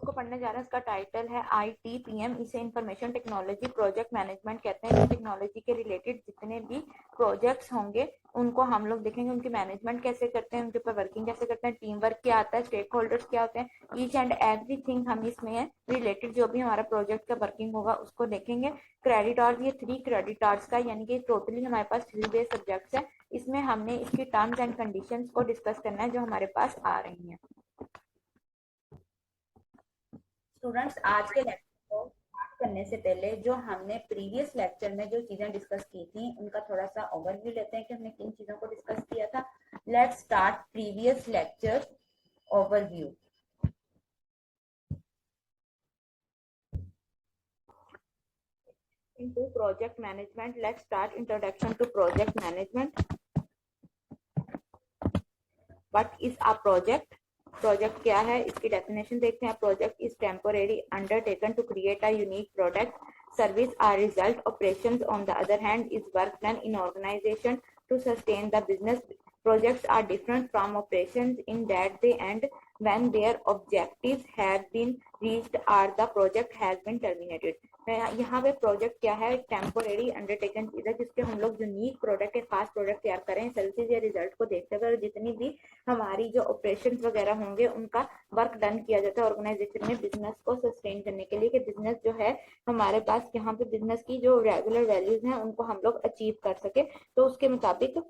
आपको पढ़ने जा रहे हैं इसका टाइटल है ITPM। इसे इंफॉर्मेशन टेक्नोलॉजी प्रोजेक्ट मैनेजमेंट कहते हैं। टेक्नोलॉजी के रिलेटेड जितने भी प्रोजेक्ट्स होंगे उनको हम लोग देखेंगे, उनकी मैनेजमेंट कैसे करते हैं, उनके ऊपर वर्किंग कैसे करते हैं, टीम वर्क क्या आता है, स्टेक होल्डर्स क्या होते हैं, ईच एंड एवरीथिंग हम इसमें रिलेटेड जो भी हमारा प्रोजेक्ट का वर्किंग होगा उसको देखेंगे। क्रेडिट आवर्स, ये 3 क्रेडिट आवर्स का यानी कि टोटली हमारे पास 3 बेस सब्जेक्ट्स है। इसमें हमने इसकी टर्म्स एंड कंडीशंस को डिस्कस करना है जो हमारे पास आ रही हैं। स्टूडेंट्स, आज के लेक्चर को स्टार्ट करने से पहले जो हमने प्रीवियस लेक्चर में जो चीजें डिस्कस की थी उनका थोड़ा सा ओवरव्यू लेते हैं कि हमने किन चीजों को डिस्कस किया था। Let's start previous lecture overview. into project management, let's start introduction to project management. What is a project? Project क्या है इसकी डेफिनेशन देखते हैं। Project is temporary undertaken to create a unique product service or result. Operations on the other hand is work done in organization to sustain the business. Projects are different from operations in that they end when their objectives have been reached or the project has been terminated. यहाँ पे project क्या है? Temporary undertaken चीज है जिसके हम लोग unique product या खास प्रोडक्ट तैयार करें सर्विसेज या रिजल्ट को देखते हुए, और जितनी भी हमारी जो ऑपरेशन वगैरह होंगे उनका वर्क डन किया जाता है ऑर्गेनाइजेशन में बिजनेस को सस्टेन करने के लिए, कि बिजनेस जो है हमारे पास यहाँ पे बिजनेस की जो रेगुलर वैल्यूज हैं उनको हम लोग अचीव कर सके, तो उसके मुताबिक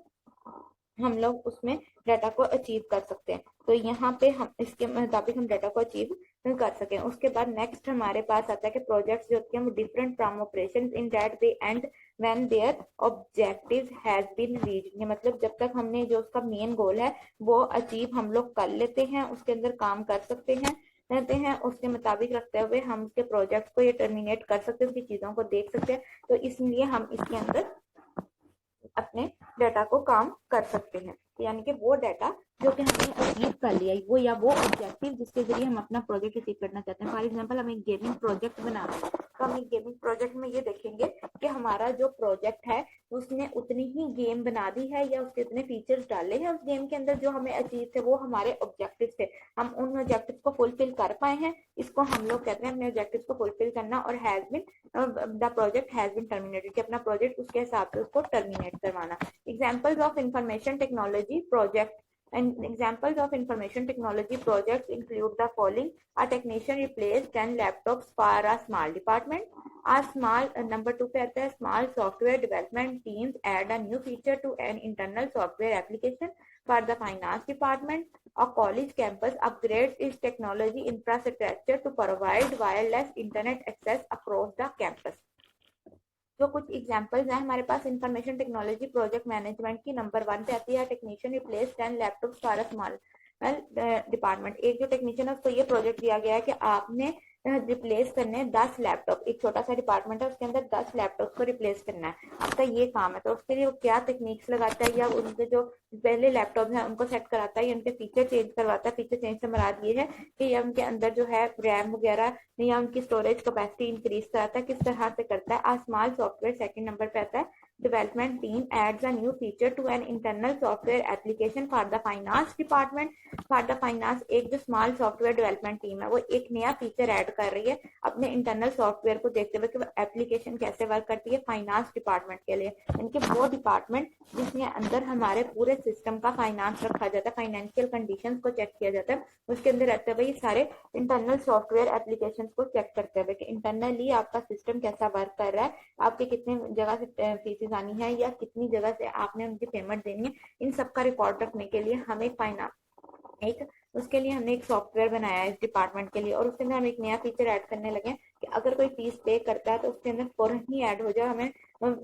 हम लोग उसमें डाटा को अचीव कर सकते हैं। तो यहाँ पे हम इसके मुताबिक हम डाटा को अचीव कर सकें। उसके बाद नेक्स्ट हमारे पास आता है कि प्रोजेक्ट्स जो होते हैं वो different from operations in that they end when their objective has been reached. मतलब जब तक हमने जो उसका मेन गोल है वो अचीव हम लोग कर लेते हैं, उसके अंदर काम कर सकते हैं रहते हैं, उसके मुताबिक रखते हुए हम उसके प्रोजेक्ट को ये टर्मिनेट कर सकते हैं, उसकी चीजों को देख सकते हैं। तो इसलिए हम इसके अंदर अपने डाटा को काम कर सकते हैं, यानी कि वो डाटा जो कि हमने अचीव कर लिया वो या वो ऑब्जेक्टिव जिसके जरिए हम अपना प्रोजेक्ट अचीव करना चाहते हैं। फॉर एग्जांपल हम एक गेमिंग प्रोजेक्ट बना रहे हैं तो हम एक गेमिंग प्रोजेक्ट में ये देखेंगे कि हमारा जो प्रोजेक्ट है उसने उतनी ही गेम बना दी है या उसके उतने फीचर्स डाले हैं उस गेम के अंदर जो हमें अचीव थे, वो हमारे ऑब्जेक्टिव थे, हम उन ऑब्जेक्टिव को फुलफिल कर पाए हैं। इसको हम लोग कहते हैं अपने ऑब्जेक्टिव को फुलफिल करना। और has been the project has been terminated, कि अपना प्रोजेक्ट उसके हिसाब से उसको टर्मिनेट करवाना। Examples of information technology project and examples of information technology projects include the following: a technician replaced 10 laptops for a small department. A small number 2 पे आता है small software development teams add a new feature to an internal software application for the finance department. A college campus upgrades its technology infrastructure to provide wireless internet access across the campus. जो कुछ examples हैं हमारे पास information technology project management की। Number 1 पे आती है technician replace 10 laptops for a small department. एक जो टेक्नीशियन है उसको ये प्रोजेक्ट दिया गया है कि आपने रिप्लेस करने 10 लैपटॉप, एक छोटा सा डिपार्टमेंट है उसके अंदर 10 लैपटॉप को रिप्लेस करना है, आपका ये काम है। तो उसके लिए वो क्या टेक्निक्स लगाता है, या उनके जो पहले लैपटॉप है उनको सेट कराता है या उनके फीचर चेंज करवाता है। फीचर चेंज से मुराद ये है कि या उनके अंदर जो है रैम वगैरह या उनकी स्टोरेज कैपेसिटी इंक्रीज कराता है, किस तरह से करता है। आ स्मॉल सॉफ्टवेयर सेकंड नंबर पे आता है development team adds a new feature to an internal software application for the finance department. for the finance, एक जो स्मॉल सॉफ्टवेयर डेवलपमेंट टीम है वो एक नया फीचर ऐड कर रही है अपने इंटरनल सॉफ्टवेयर को देखते हुए कि एप्लीकेशन कैसे वर्क करती है फाइनेंस डिपार्टमेंट के लिए, यानी कि वो डिपार्टमेंट जिसके अंदर हमारे पूरे सिस्टम का फाइनेंस रखा जाता है, फाइनेंशियल कंडीशंस को चेक किया जाता है, उसके अंदर रहते हुए सारे इंटरनल सॉफ्टवेयर एप्लीकेशन को चेक करते हुए कि इंटरनली आपका सिस्टम कैसा वर्क कर रहा है, आपके कितने जगह से फीसेज आनी है या कितनी जगह से आपने उनकी पेमेंट देनी है, इन सब का रिकॉर्ड रखने के लिए हमें उसके लिए हमने एक सॉफ्टवेयर बनाया है इस डिपार्टमेंट के लिए। और उसके अंदर हम एक नया फीचर ऐड करने लगे कि अगर कोई फीस पे करता है तो उसके अंदर फौरन ही ऐड हो जाए, हमें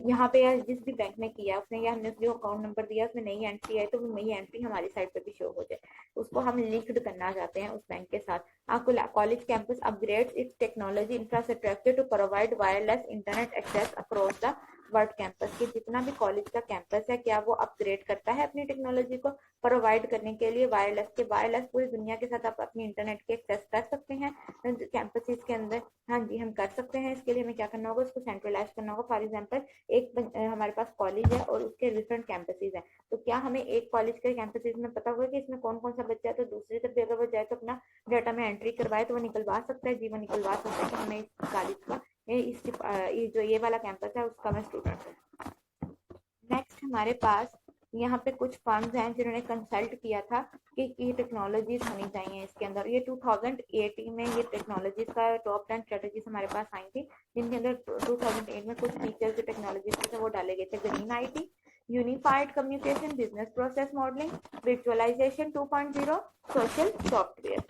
यहाँ पे या जिस भी बैंक में किया उसने या हमने जो अकाउंट नंबर दिया उसमें नई एंट्री आई तो वो नई एंट्री हमारी साइड पे भी शो हो जाए, उसको हम लिंक्ड करना चाहते हैं उस बैंक के साथ। आपको college campus upgrades its technology infrastructure to provide wireless internet access across the world. Campus के जितना भी कॉलेज का कैंपस है क्या वो अपग्रेड करता है अपनी टेक्नोलॉजी को प्रोवाइड करने के लिए वायरलेस के वायरलेस पूरी दुनिया के साथ आप अपनी इंटरनेट के एक्सेस कर सकते हैं कैंपस के अंदर। हाँ जी, हम कर सकते हैं। इसके लिए हमें क्या करना होगा, उसको सेंट्रलाइज करना होगा। फॉर एग्जांपल एक हमारे पास कॉलेज है और उसके डिफरेंट कैंपसेस हैं, तो क्या हमें एक कॉलेज के कैंपसेस में पता होगा कि इसमें कौन कौन सा बच्चा है, तो दूसरी तरफ अगर वो जाए तो अपना अपना डाटा में एंट्री करवाए तो वो निकलवा सकता है जी, वो निकलवा सकता है कि हमें इस कॉलेज का ये जो ये वाला कैंपस है उसका मैं स्टूडेंट हूँ। नेक्स्ट हमारे पास यहाँ पे कुछ फर्म्स हैं जिन्होंने कंसल्ट किया था कि टेक्नोलॉजीज होनी चाहिए इसके अंदर। ये 2018 में ये टेक्नोलॉजीज का टॉप 10 स्ट्रेटेजीज हमारे पास आई थी, जिनके अंदर 2008 में कुछ फीचर्स जो टेक्नोलॉजीज के थे वो डाले गए थे। Green IT, unified communication, business process modelling, virtualization 2.0, social software.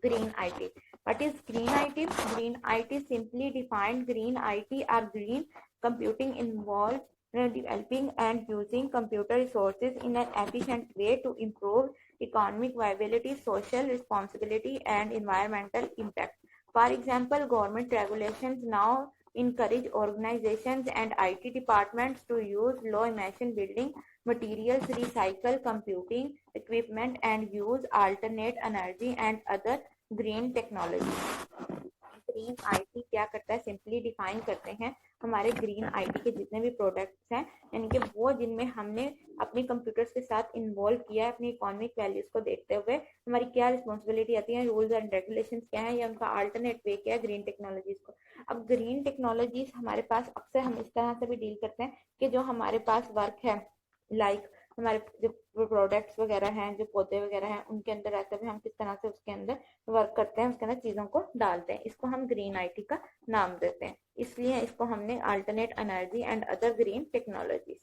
Green IT. What is green IT? Green IT simply defined, green IT or green computing involves developing and using computer resources in an efficient way to improve economic viability, social responsibility, and environmental impact. For example, government regulations now encourage organizations and IT departments to use low emission building materials, recycle computing equipment, and use alternate energy and other green technology. Green IT क्या करता है? Simply define करते हैं हमारे green IT के जितने भी products हैं, यानी कि वो जिनमें हमने अपने कंप्यूटर्स के साथ इन्वॉल्व किया है, अपनी इकोनॉमिक वैल्यूज को देखते हुए हमारी क्या रिस्पॉन्सिबिलिटी आती है, रूल्स एंड रेगुलेशंस क्या है, या उनका अल्टरनेट वे क्या है ग्रीन टेक्नोलॉजीज को। अब ग्रीन टेक्नोलॉजीज हमारे पास अक्सर हम इस तरह से भी डील करते हैं कि जो हमारे पास वर्क है, लाइक हमारे जो प्रोडक्ट्स वगैरह हैं, जो पौधे वगैरह हैं, उनके अंदर रहते हुए हम किस तरह से उसके अंदर वर्क करते हैं, उसके अंदर चीजों को डालते हैं, इसको हम ग्रीन आईटी का नाम देते हैं। इसलिए इसको हमने alternate energy and other green technologies.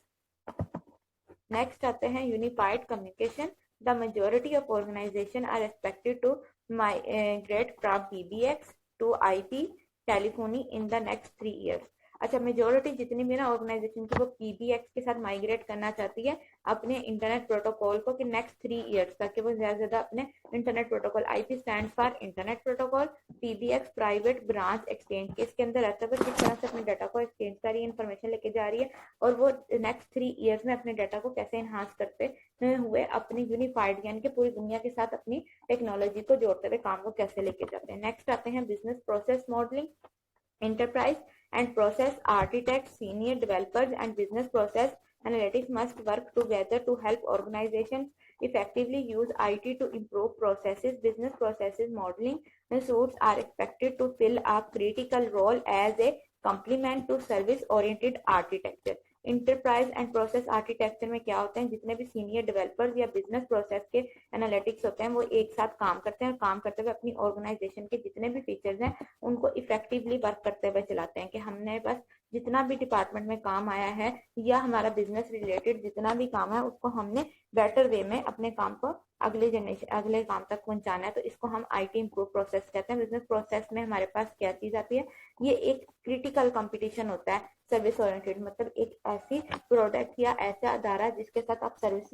Next आते हैं unified communication. The majority of organization are expected to migrate from PBX to IP telephony in the next 3 years। अच्छा, मेजोरिटी जितनी भी ना ऑर्गेनाइजेशन की वो पीबीएक्स के साथ माइग्रेट करना चाहती है अपने इंटरनेट प्रोटोकॉल को कि नेक्स्ट 3 years तक कि वो ज्यादा से ज्यादा अपने internet protocol, IP stand for internet protocol, PBX private branch exchange के इसके अंदर रहता है, किस तरह से अपने डाटा को एक्सचेंज कर रही है, इन्फॉर्मेशन लेके जा रही है, और वो नेक्स्ट 3 years में अपने डाटा को कैसे एनहांस करते हुए अपनी यूनिफाइड यानी कि पूरी दुनिया के साथ अपनी टेक्नोलॉजी को जोड़ते हुए काम को कैसे लेके जाते हैं। नेक्स्ट आते हैं business process modelling. Enterprise and process architects, senior developers, and business process analytics must work together to help organizations effectively use IT to improve processes. Business processes modeling suits are expected to fill a critical role as a complement to service-oriented architecture. Enterprise and process architecture में क्या होते हैं, जितने भी senior developers या business process के analytics होते हैं वो एक साथ काम करते हैं और काम करते हुए अपनी ऑर्गेनाइजेशन के जितने भी फीचर्स हैं उनको इफेक्टिवली वर्क करते हुए चलाते हैं कि हमने बस जितना भी डिपार्टमेंट में काम आया है या हमारा बिजनेस रिलेटेड जितना भी काम है उसको हमने बेटर वे में अपने काम को अगले काम तक पहुंचाना है, तो इसको हम आईटी इम्प्रूव प्रोसेस कहते हैं। बिजनेस प्रोसेस में हमारे पास क्या चीज आती है, ये एक क्रिटिकल कंपटीशन होता है सर्विस ओरिएंटेड, मतलब एक ऐसी प्रोडक्ट या ऐसा अदारा जिसके साथ आप सर्विस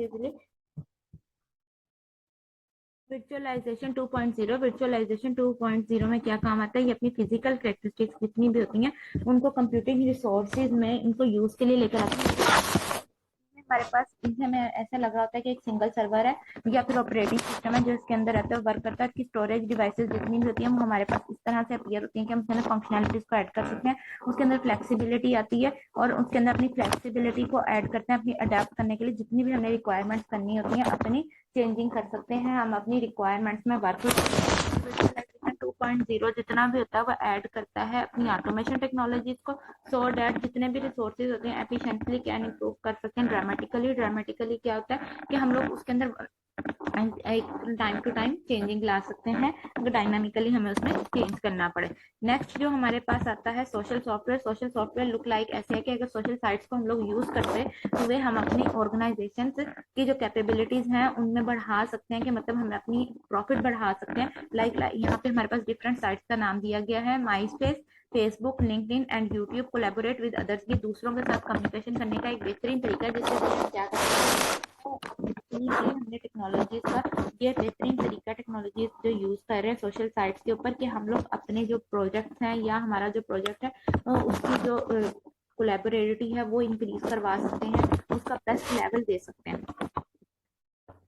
वर्चुअलाइजेशन 2.0। वर्चुअलाइजेशन 2.0 में क्या काम आता है, ये अपनी फिजिकल कैरेक्टरिस्टिक्स जितनी भी होती हैं उनको कंप्यूटिंग रिसोर्सेज में इनको यूज के लिए लेकर आते हैं। हमारे पास इसमें ऐसा लगा होता है कि एक सिंगल सर्वर है या फिर ऑपरेटिंग सिस्टम है जो इसके अंदर रहता है, वर्क करता है कि स्टोरेज डिवाइसेस जितनी भी होती है वो हमारे पास इस तरह से अपीयर होती है कि हम उसके अंदर फंक्शनैलिटीज को ऐड कर सकते हैं, उसके अंदर फ्लेक्सिबिलिटी आती है और उसके अंदर अपनी फ्लेक्सिबिलिटी को ऐड करते हैं अपनी अडेप्ट करने के लिए, जितनी भी हमें रिक्वायरमेंट्स करनी होती है अपनी चेंजिंग कर सकते हैं, हम अपनी रिक्वायरमेंट्स में वर्क 2.0 जितना भी होता है वो ऐड करता है अपनी ऑटोमेशन टेक्नोलॉजीज को, सो डैट जितने भी रिसोर्सेज होते हैं एफिशिएंटली कैन इंप्रूव कर सकते हैं ड्रामेटिकली क्या होता है कि हम लोग उसके अंदर टाइम टू टाइम चेंजिंग ला सकते हैं अगर डायनामिकली हमें उसमें चेंज करना पड़े। नेक्स्ट जो हमारे पास आता है social software. Social software look like ऐसे है कि अगर सोशल साइट्स को हम लोग यूज करते हैं तो वे हम अपनी ऑर्गेनाइजेशन की जो कैपेबिलिटीज हैं उनमें बढ़ा सकते हैं कि मतलब हम अपनी प्रॉफिट बढ़ा सकते हैं। लाइक यहाँ पे हमारे पास डिफरेंट साइट्स का नाम दिया गया है, माई space, Facebook, LinkedIn and YouTube collaborate with others, की दूसरों के साथ कम्युनिकेशन करने का एक बेहतरीन तरीका है जिससे क्या करते हैं हमने टेक्नोलॉजीज का ये बेहतरीन तरीका टेक्नोलॉजीज जो यूज कर रहे हैं सोशल साइट्स के ऊपर कि हम लोग अपने जो प्रोजेक्ट्स हैं या हमारा जो प्रोजेक्ट है उसकी जो कोलैबोरेटिविटी है वो इंक्रीज करवा सकते हैं, उसका बेस्ट लेवल दे सकते हैं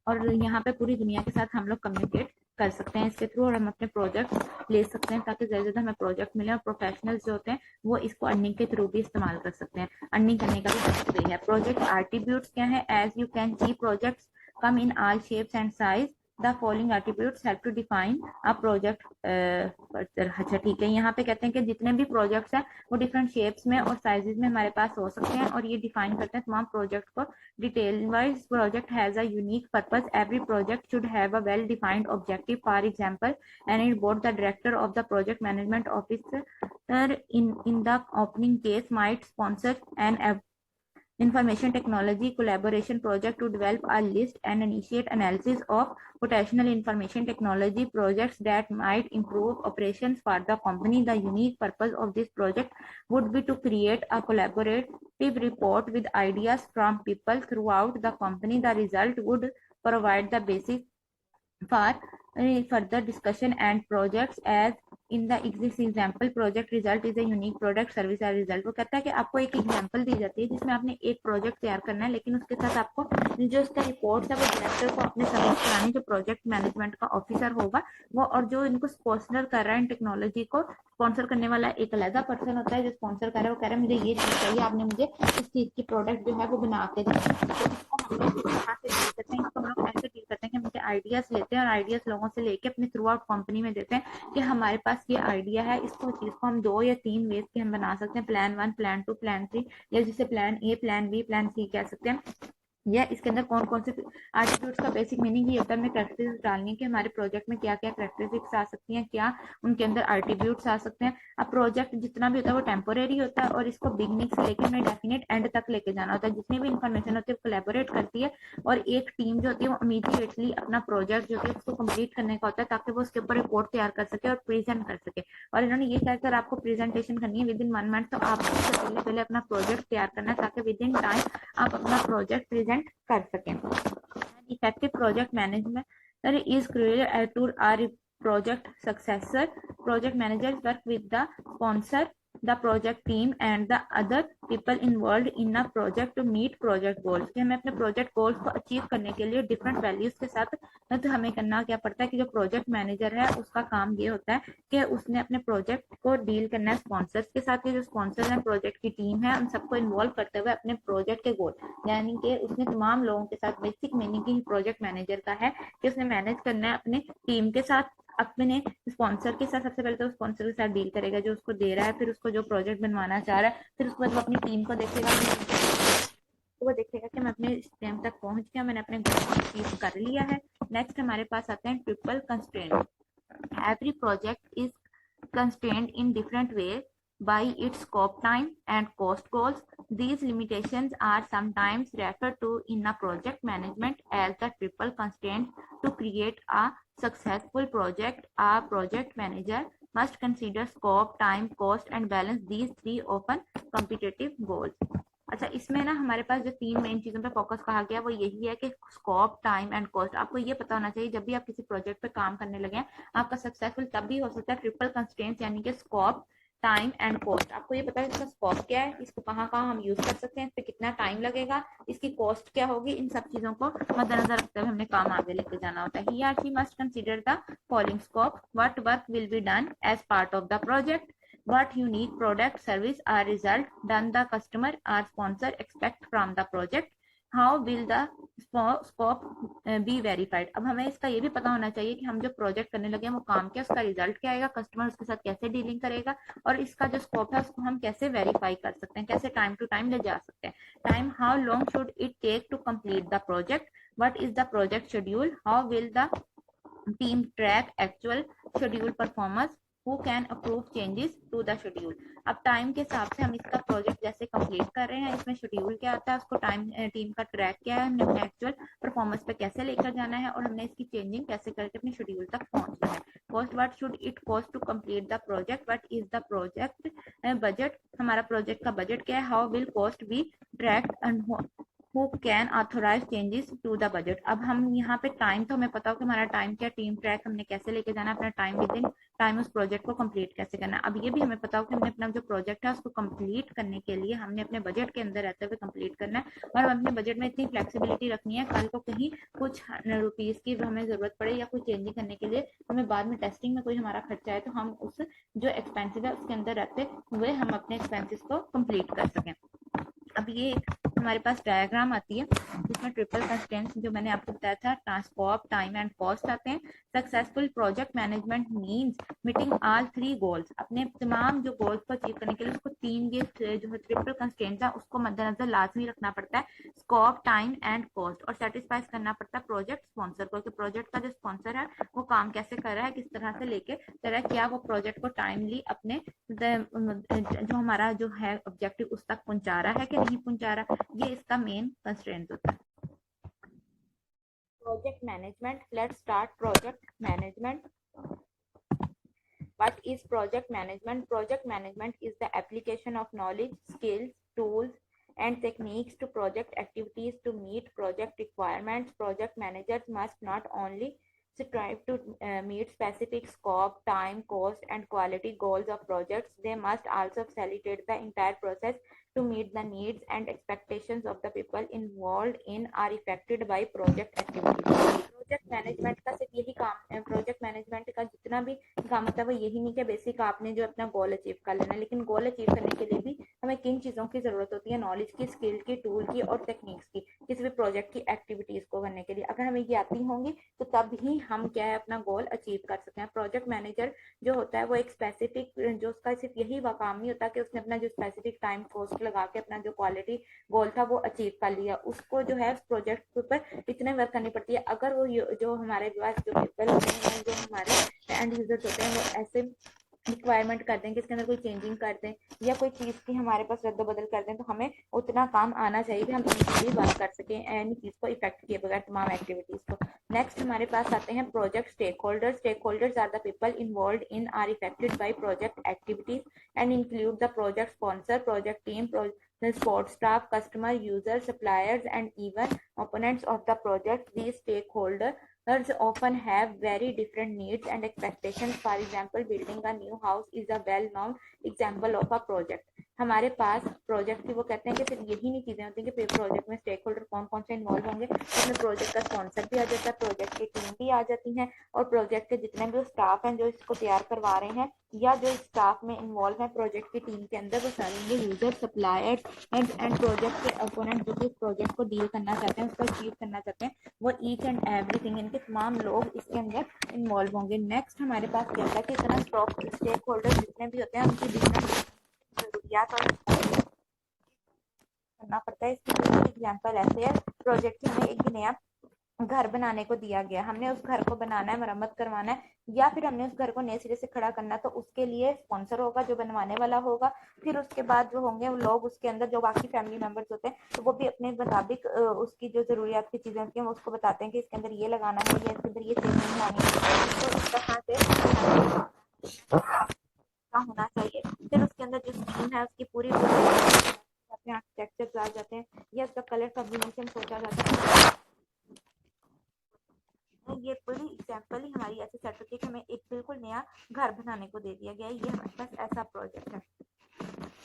और यहाँ पे पूरी दुनिया के साथ हम लोग कम्युनिकेट कर सकते हैं इसके थ्रू और हम अपने प्रोजेक्ट ले सकते हैं ताकि ज्यादा से ज्यादा हमें प्रोजेक्ट मिले और प्रोफेशनल्स जो होते हैं वो इसको अर्निंग के थ्रू भी इस्तेमाल कर सकते हैं। अर्निंग करने का भी बेस्ट वे है। प्रोजेक्ट एट्रीब्यूट्स क्या है, as you can see projects come in all shapes and size, the following attributes help to define a project. अच्छा ठीक है, यहाँ पे कहते हैं कि जितने भी प्रोजेक्ट्स हैं वो डिफरेंट शेप्स में और साइजेस में हमारे पास हो सकते हैं, और ये डिफाइन करते हैं तमाम प्रोजेक्ट को। Detail wise project has a unique purpose, every project should have a well defined objective, for example any board the director of the project management officer in the opening case might sponsor an information technology collaboration project to develop a list and initiate analysis of potential information technology projects that might improve operations for the company. The unique purpose of this project would be to create a collaborative report with ideas from people throughout the company. The result would provide the basis for further discussion and projects as in the example project result is a unique product service or result। वो कहता है कि आपको एक example दी जाती है जिसमें आपने एक प्रोजेक्ट तैयार करना है, लेकिन उसके साथ आपको जो उसका रिपोर्ट है वो डायरेक्टर को अपने सबमिट करानी, जो प्रोजेक्ट मैनेजमेंट का ऑफिसर होगा वो, और जो इनको स्पॉन्सर कर रहा है टेक्नोलॉजी को स्पॉन्सर करने वाला एक अलग पर्सन होता है जो स्पॉन्सर कर रहा है, वो कह रहा है मुझे ये चीज चाहिए, आपने मुझे इस चीज की प्रोडक्ट जो है वो बना के दी। तो इसको हम लोग यहाँ से डील करते हैं, इसको हम लोग ऐसे डील करते हैं कि हम उनके आइडियाज लेते हैं और आइडियाज लोगों से लेके अपने थ्रू आउट कंपनी में देते हैं कि हमारे पास ये आइडिया है, इसको चीज को हम 2 या 3 वेज के हम बना सकते हैं, प्लान 1, प्लान 2, प्लान 3, या जिसे plan A, plan B, plan C कह सकते हैं। या इसके अंदर कौन कौन से एट्रीब्यूट्स का बेसिक मीनिंग ये होता है, हमें कैरेक्टरिस्टिक्स डालनी है कि हमारे प्रोजेक्ट में क्या क्या कैरेक्टरिस्टिक्स आ सकती हैं, क्या उनके अंदर एट्रीब्यूट्स आ सकते हैं। अब प्रोजेक्ट जितना भी होता है वो टेम्पोरेरी होता है और इसको बिगनिंग से लेकर हमें डेफिनेट एंड तक लेके जाना होता है। जितनी भी इंफॉर्मेशन होती है वो कोलैबोरेट करती है और एक टीम जो होती है वो इमीडिएटली अपना प्रोजेक्ट जो है उसको कंप्लीट करने का होता है ताकि वो उसके ऊपर रिपोर्ट तैयार कर सके और प्रेजेंट कर सके। और इन्होंने ये कहकर आपको प्रेजेंटेशन करनी है विद इन 1 मंथ, तो आपको पहले अपना प्रोजेक्ट तैयार करना है ताकि विद इन टाइम आप अपना प्रोजेक्ट प्रेजेंट कर सकें। Effective project management is crucial to our project successor. Project managers work with the sponsor, the project team and the other people involved in a project to meet project goals। कि हमें अपने project goals को achieve करने के लिए different values के साथ तो हमें करना क्या पड़ता है कि जो प्रोजेक्ट मैनेजर है उसका काम ये होता है कि उसने अपने प्रोजेक्ट को डील करना है स्पॉन्सर्स के साथ। जो स्पॉन्सर्स हैं प्रोजेक्ट की टीम है उन सबको इन्वॉल्व करते हुए अपने प्रोजेक्ट के गोल, यानी कि उसने तमाम लोगों के साथ, बेसिक मीनिंग की प्रोजेक्ट मैनेजर का है कि उसने मैनेज करना है अपने टीम के साथ, अपने स्पॉन्सर के साथ। सबसे पहले तो स्पॉन्सर के साथ डील करेगा जो उसको दे रहा है, फिर उसको जो प्रोजेक्ट बनवाना चाह रहा है, फिर उसके बाद वो अपनी टीम को देखेगा, तो वो देखेगा कि मैं अपने टाइम तक पहुंच गया, मैंने अपने गोल को अचीव कर लिया है। नेक्स्ट हमारे पास आते हैं triple constraint. Every project is constraint in different way by its scope, time and cost goals. These limitations are sometimes referred to in a project management as the triple constraint. To create a successful project, a project manager must consider scope, time, cost and balance these 3 often competitive goals। अच्छा, इसमें ना हमारे पास जो 3 main चीजों पे focus कहा गया वो यही है कि स्कोप, टाइम एंड कॉस्ट। आपको ये पता होना चाहिए जब भी आप किसी प्रोजेक्ट पे काम करने लगे हैं आपका सक्सेसफुल तब भी हो सकता है ट्रिपल कंस्ट्रेंट्स, यानी कि स्कोप, टाइम एंड कॉस्ट। आपको ये पता है इसका स्कोप क्या है, इसको कहाँ कहाँ हम यूज कर सकते हैं, इस पे कितना टाइम लगेगा, इसकी कॉस्ट क्या होगी, इन सब चीजों को मद्देनजर रखते हुए हमने काम आगे लेके जाना होता है। ही और she must consider the following scope, what work will be done as part of the project, what unique product, service or result done the customer or sponsor expect from the project, how will the scope be verified। अब हमें इसका ये भी पता होना चाहिए कि हम जो प्रोजेक्ट करने लगे हैं वो काम क्या, उसका रिजल्ट क्या आएगा, कस्टमर उसके साथ कैसे डीलिंग करेगा और इसका जो स्कोप है उसको हम कैसे वेरीफाई कर सकते हैं, कैसे टाइम टू टाइम ले जा सकते हैं। Time, how long should it take to complete the project, what is the project schedule, how will the team track actual schedule performance, who can approve changes to the schedule। अब time के हिसाब से हम इसका project जैसे complete कर रहे हैं, इसमें शेड्यूल क्या आता है, उसको टाइम टीम का ट्रैक क्या है, हमने अपने एक्चुअल परफॉर्मेंस पे कैसे लेकर जाना है और हमने इसकी चेंजिंग कैसे करके अपने शेड्यूल तक पहुंचना है। Cost, what should it cost to complete the project, what is the project budget, हमारा प्रोजेक्ट का बजट क्या है, how will cost be tracked and who can authorize changes to the budget। अब हम यहाँ पे टाइम तो हमें पता हो कि हमारा टाइम क्या, टीम ट्रैक हमने कैसे लेके जाना, अपना टाइम विद इन टाइम उस प्रोजेक्ट को कंप्लीट कैसे करना। अब ये भी हमें पता हो कि हमने अपना जो प्रोजेक्ट है उसको कंप्लीट करने के लिए हमने अपने बजट के अंदर रहते हुए कंप्लीट करना है और हम अपने बजट में इतनी फ्लेक्सिबिलिटी रखनी है कल को कहीं कुछ रुपीज की हमें जरूरत पड़े या कुछ चेंजिंग करने के लिए हमें बाद में टेस्टिंग में कोई हमारा खर्चा है तो हम उस जो एक्सपेंसिव है उसके अंदर रहते हुए हम अपने एक्सपेंसिस को कंप्लीट कर सकें। अब ये हमारे पास डायग्राम आती है जिसमें ट्रिपल कंस्ट्रेंट्स जो मैंने आपको बताया था, ट्रांसपोर्ट, टाइम एंड कॉस्ट आते हैं। Successful project management means meeting all 3 goals. अपने तमाम जो गोल्स को अचीव करने के लिए उसको 3 ये जो है ट्रिपल कंस्ट्रेंट्स है उसको मद्देनजर लाजमी रखना पड़ता है, स्कोप, टाइम एंड कॉस्ट, और सेटिस्फाई करना पड़ता है प्रोजेक्ट स्पॉन्सर को कि प्रोजेक्ट का जो स्पॉन्सर है वो काम कैसे कर रहा है, किस तरह से लेके तरह क्या वो प्रोजेक्ट को टाइमली अपने जो हमारा जो है ऑब्जेक्टिव उस तक पहुंचा रहा है कि नहीं पहुंचा रहा। ये इसका मेन कंस्ट्रेंट होता है। Project management. Let's start project management. What is project management? Project management is the application of knowledge, skills, tools, and techniques to project activities to meet project requirements. Project managers must not only strive to meet specific scope, time, cost, and quality goals of projects, they must also facilitate the entire process to meet the needs and expectations of the people involved in or affected by project activities. Project management का सिर्फ यही काम है, project management का जितना भी काम होता है वो यही नहीं कि बेसिक आपने जो अपना गोल अचीव कर लेना, लेकिन गोल अचीव करने के लिए भी हमें किन चीज़ों की ज़रूरत होती है, नॉलेज की, स्किल की, टूल की और टेक्निक्स की, किसी भी प्रोजेक्ट की एक्टिविटीज़ को करने के लिए। अगर हमें ये आती होंगी तो तब ही हम क्या है अपना गोल अचीव कर सकते हैं। प्रोजेक्ट मैनेजर जो होता है वो एक स्पेसिफिक जो उसका सिर्फ यही काम नहीं होता कि उसने अपना जो स्पेसिफिक टाइम कॉस्ट लगा के अपना जो क्वालिटी गोल था वो अचीव कर लिया, उसको जो है प्रोजेक्ट के ऊपर इतने वर्क करनी पड़ती है। अगर वो जो हमारे पास जो पीपल होते हैं, जो हमारे एंड यूजर्स होते हैं, वो ऐसे रिक्वायरमेंट करते हैं कि इसके अंदर कोई चेंजिंग कर दें या कोई चीज़ की हमारे पास रद्द बदल कर दें, तो हमें उतना काम आना चाहिए कि हम इजीली वर्क कर सकें एंड चीज़ को इफेक्ट किए बगैर तमाम एक्टिविटीज़ को। नेक्स्ट हमारे पास आते हैं project stakeholders. Stakeholders are the people involve in or affected by project activities and include the project sponsor, project team, support staff, customer, users, suppliers, and even opponents of the project. These stakeholders often have very different needs and expectations. For example, building a new house is a well-known example of a project. हमारे पास project की वो कहते हैं कि सिर्फ यही नहीं चीजें होती हैं कि प्रोजेक्ट में स्टेक होल्डर कौन कौन से इन्वॉल्व होंगे, उसमें प्रोजेक्ट का स्पॉन्सर भी आ जाता है, प्रोजेक्ट की टीम भी आ जाती है, और प्रोजेक्ट के जितने भी स्टाफ हैं जो इसको तैयार करवा रहे हैं या जो स्टाफ में इन्वॉल्व है प्रोजेक्ट की टीम के अंदर, वो सारे यूजर, सप्लायर्स एंड प्रोजेक्ट के अपोनेंट जो कि प्रोजेक्ट को डील करना चाहते हैं, उसको अचीव करना चाहते हैं, वो ईच एंड एवरीथिंग इनके तमाम लोग इसके अंदर इन्वॉल्व होंगे। नेक्स्ट हमारे पास क्या है कि इतना स्टेक होल्डर जितने भी होते हैं उनकी डिफरेंट जरूरियात और करना पड़ता है। इसकी एग्जाम्पल ऐसे है, प्रोजेक्ट में हमें एक नया घर बनाने को दिया गया, हमने उस घर को बनाना है, मरम्मत करवाना है, या फिर हमने उस घर को नए सिरे से खड़ा करना, तो उसके लिए स्पॉन्सर होगा जो बनवाने वाला होगा। फिर उसके बाद जो होंगे वो लोग उसके अंदर जो बाकी फैमिली मेंबर्स होते हैं तो वो भी अपने मुताबिक उसकी जो जरूरियात की चीजें होती हैं वो उसको बताते हैं कि इसके अंदर ये लगाना है या इसके अंदर ये चीजें लानी है, तो इस तरह से होना चाहिए। फिर उसके अंदर जो स्कीम है उसकी पूरी आर्किटेक्चर आ जाते हैं या उसका कलर कॉम्बिनेशन सोचा जाता है। ये पूरी एग्जाम्पल ही हमारी ऐसे सेट होती है कि हमें एक बिल्कुल नया घर बनाने को दे दिया गया है, ये हमारे पास ऐसा प्रोजेक्ट है।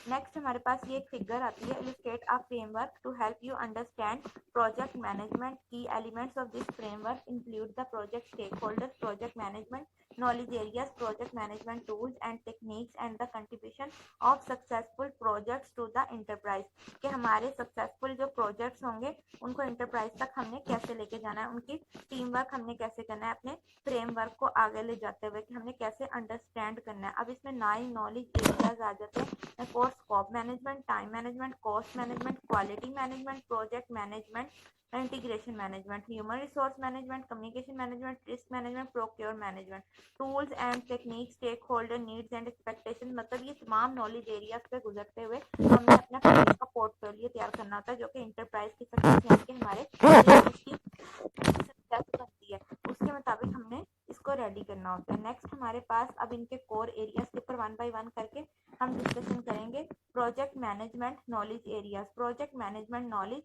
नेक्स्ट हमारे पास ये एक फिगर आती है, illustrate a framework to help you understand project management. Key elements of this framework include the project stakeholders, project management knowledge areas, project management tools and techniques, and the contribution of successful projects to the enterprise। कि हमारे successful जो projects होंगे उनको enterprise तक हमने कैसे लेके जाना है, उनकी टीम वर्क हमने कैसे करना है, अपने फ्रेमवर्क को आगे ले जाते हुए कि हमने कैसे अंडरस्टैंड करना है। अब इसमें 9 नॉलेज एरियाज आ जाते हैं, course scope management, time management, cost management, quality management, project management, integration management, human resource management, communication management, risk management, procure management, tools and technique, stakeholder needs and expectation. मतलब ये तमाम knowledge areas पे गुजरते हुए हमें अपना project का portfolio तैयार करना होता है जो कि इंटरप्राइज की सक्सेस यानी कि हमारे सक्सेस बनती है, उसके मुताबिक हमने इसको रेडी करना होता है। नेक्स्ट हमारे पास अब इनके कोर एरियाज के ऊपर 1 बाय 1 करके हम डिस्कशन करेंगे। Project management knowledge areas. Project management knowledge